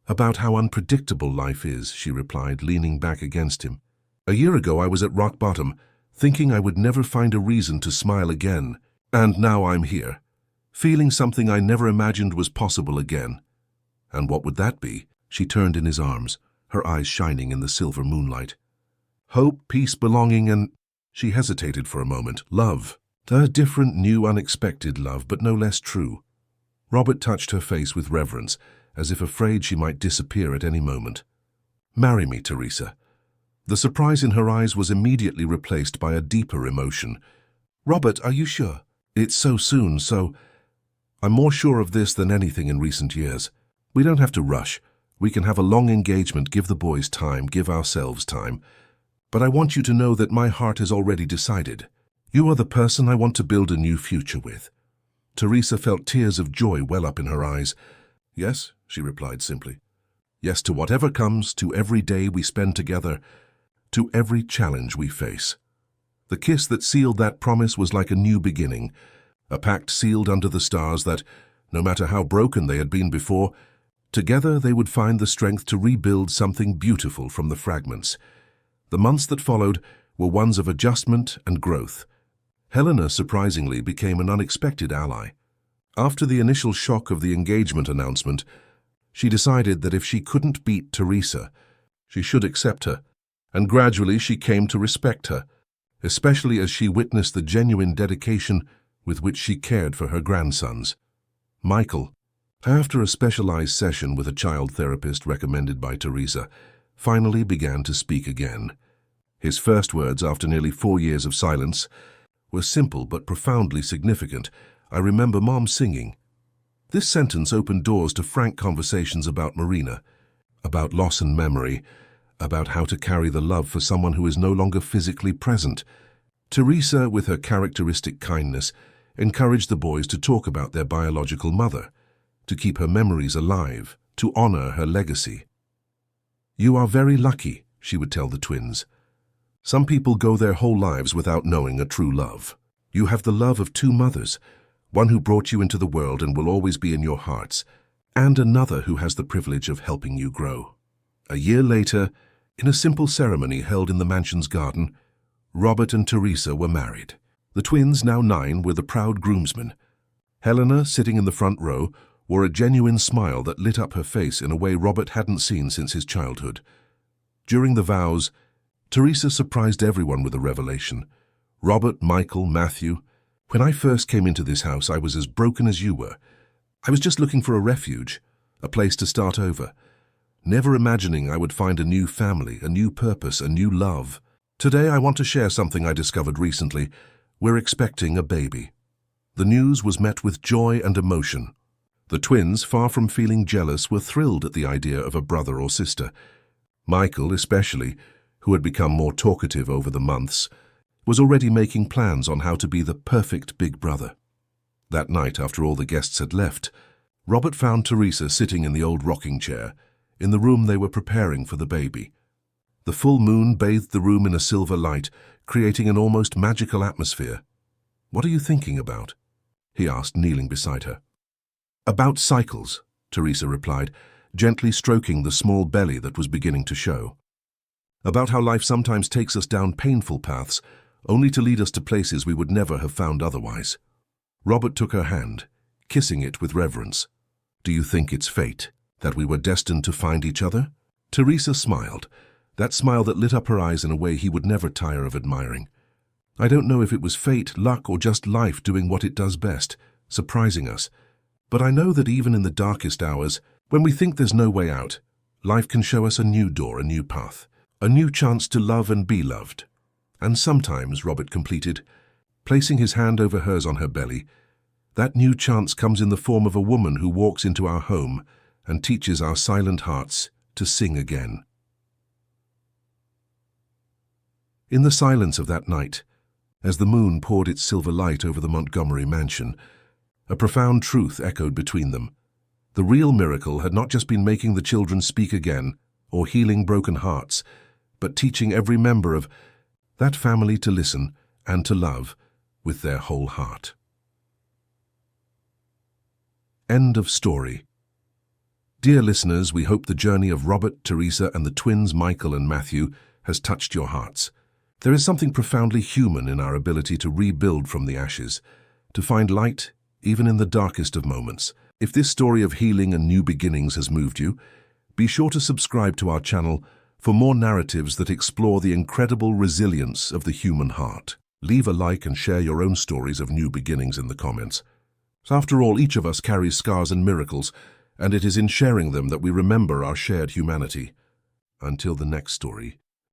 "About how unpredictable life is," she replied, leaning back against him. "A year ago I was at rock bottom, thinking I would never find a reason to smile again, and now I'm here, feeling something I never imagined was possible again." "And what would that be?" She turned in his arms, her eyes shining in the silver moonlight. "Hope, peace, belonging, and—" She hesitated for a moment. "Love. A different, new, unexpected love, but no less true." Robert touched her face with reverence, as if afraid she might disappear at any moment. "Marry me, Teresa." The surprise in her eyes was immediately replaced by a deeper emotion. "Robert, are you sure?" "It's so soon, so—" "I'm more sure of this than anything in recent years. We don't have to rush. We can have a long engagement, give the boys time, give ourselves time. But I want you to know that my heart has already decided. You are the person I want to build a new future with." Teresa felt tears of joy well up in her eyes. "Yes," she replied simply. "Yes to whatever comes, to every day we spend together, to every challenge we face." The kiss that sealed that promise was like a new beginning, a pact sealed under the stars that, no matter how broken they had been before, together they would find the strength to rebuild something beautiful from the fragments. The months that followed were ones of adjustment and growth. Helena, surprisingly, became an unexpected ally. After the initial shock of the engagement announcement, she decided that if she couldn't beat Teresa, she should accept her, and gradually she came to respect her, especially as she witnessed the genuine dedication with which she cared for her grandsons. Michael, after a specialized session with a child therapist recommended by Teresa, finally began to speak again. His first words, after nearly 4 years of silence, were simple but profoundly significant. "I remember Mom singing." This sentence opened doors to frank conversations about Marina, about loss and memory, about how to carry the love for someone who is no longer physically present. Teresa, with her characteristic kindness, encouraged the boys to talk about their biological mother, to keep her memories alive, to honor her legacy. "You are very lucky," she would tell the twins. "Some people go their whole lives without knowing a true love. You have the love of 2 mothers, one who brought you into the world and will always be in your hearts, and another who has the privilege of helping you grow." A year later, in a simple ceremony held in the mansion's garden, Robert and Teresa were married. The twins, now 9, were the proud groomsmen. Helena, sitting in the front row, wore a genuine smile that lit up her face in a way Robert hadn't seen since his childhood. During the vows, Teresa surprised everyone with a revelation. "Robert, Michael, Matthew, when I first came into this house, I was as broken as you were. I was just looking for a refuge, a place to start over, never imagining I would find a new family, a new purpose, a new love. Today I want to share something I discovered recently. We're expecting a baby." The news was met with joy and emotion. The twins, far from feeling jealous, were thrilled at the idea of a brother or sister. Michael, especially, who had become more talkative over the months, was already making plans on how to be the perfect big brother. That night, after all the guests had left, Robert found Teresa sitting in the old rocking chair, in the room they were preparing for the baby. The full moon bathed the room in a silver light, creating an almost magical atmosphere. "What are you thinking about?" he asked, kneeling beside her. "About cycles," Teresa replied, gently stroking the small belly that was beginning to show. "About how life sometimes takes us down painful paths, only to lead us to places we would never have found otherwise." Robert took her hand, kissing it with reverence. "Do you think it's fate, that we were destined to find each other?" Teresa smiled, that smile that lit up her eyes in a way he would never tire of admiring. I don't know if it was fate, luck, or just life doing what it does best, surprising us. But I know that even in the darkest hours, when we think there's no way out, life can show us a new door, a new path, a new chance to love and be loved. And sometimes, Robert completed, placing his hand over hers on her belly, that new chance comes in the form of a woman who walks into our home and teaches our silent hearts to sing again. In the silence of that night, as the moon poured its silver light over the Montgomery mansion, a profound truth echoed between them. The real miracle had not just been making the children speak again or healing broken hearts, but teaching every member of that family to listen and to love with their whole heart. End of story. Dear listeners, we hope the journey of Robert, Teresa, and the twins Michael and Matthew has touched your hearts. There is something profoundly human in our ability to rebuild from the ashes, to find light even in the darkest of moments. If this story of healing and new beginnings has moved you, be sure to subscribe to our channel for more narratives that explore the incredible resilience of the human heart. Leave a like and share your own stories of new beginnings in the comments. After all, each of us carries scars and miracles, and it is in sharing them that we remember our shared humanity. Until the next story,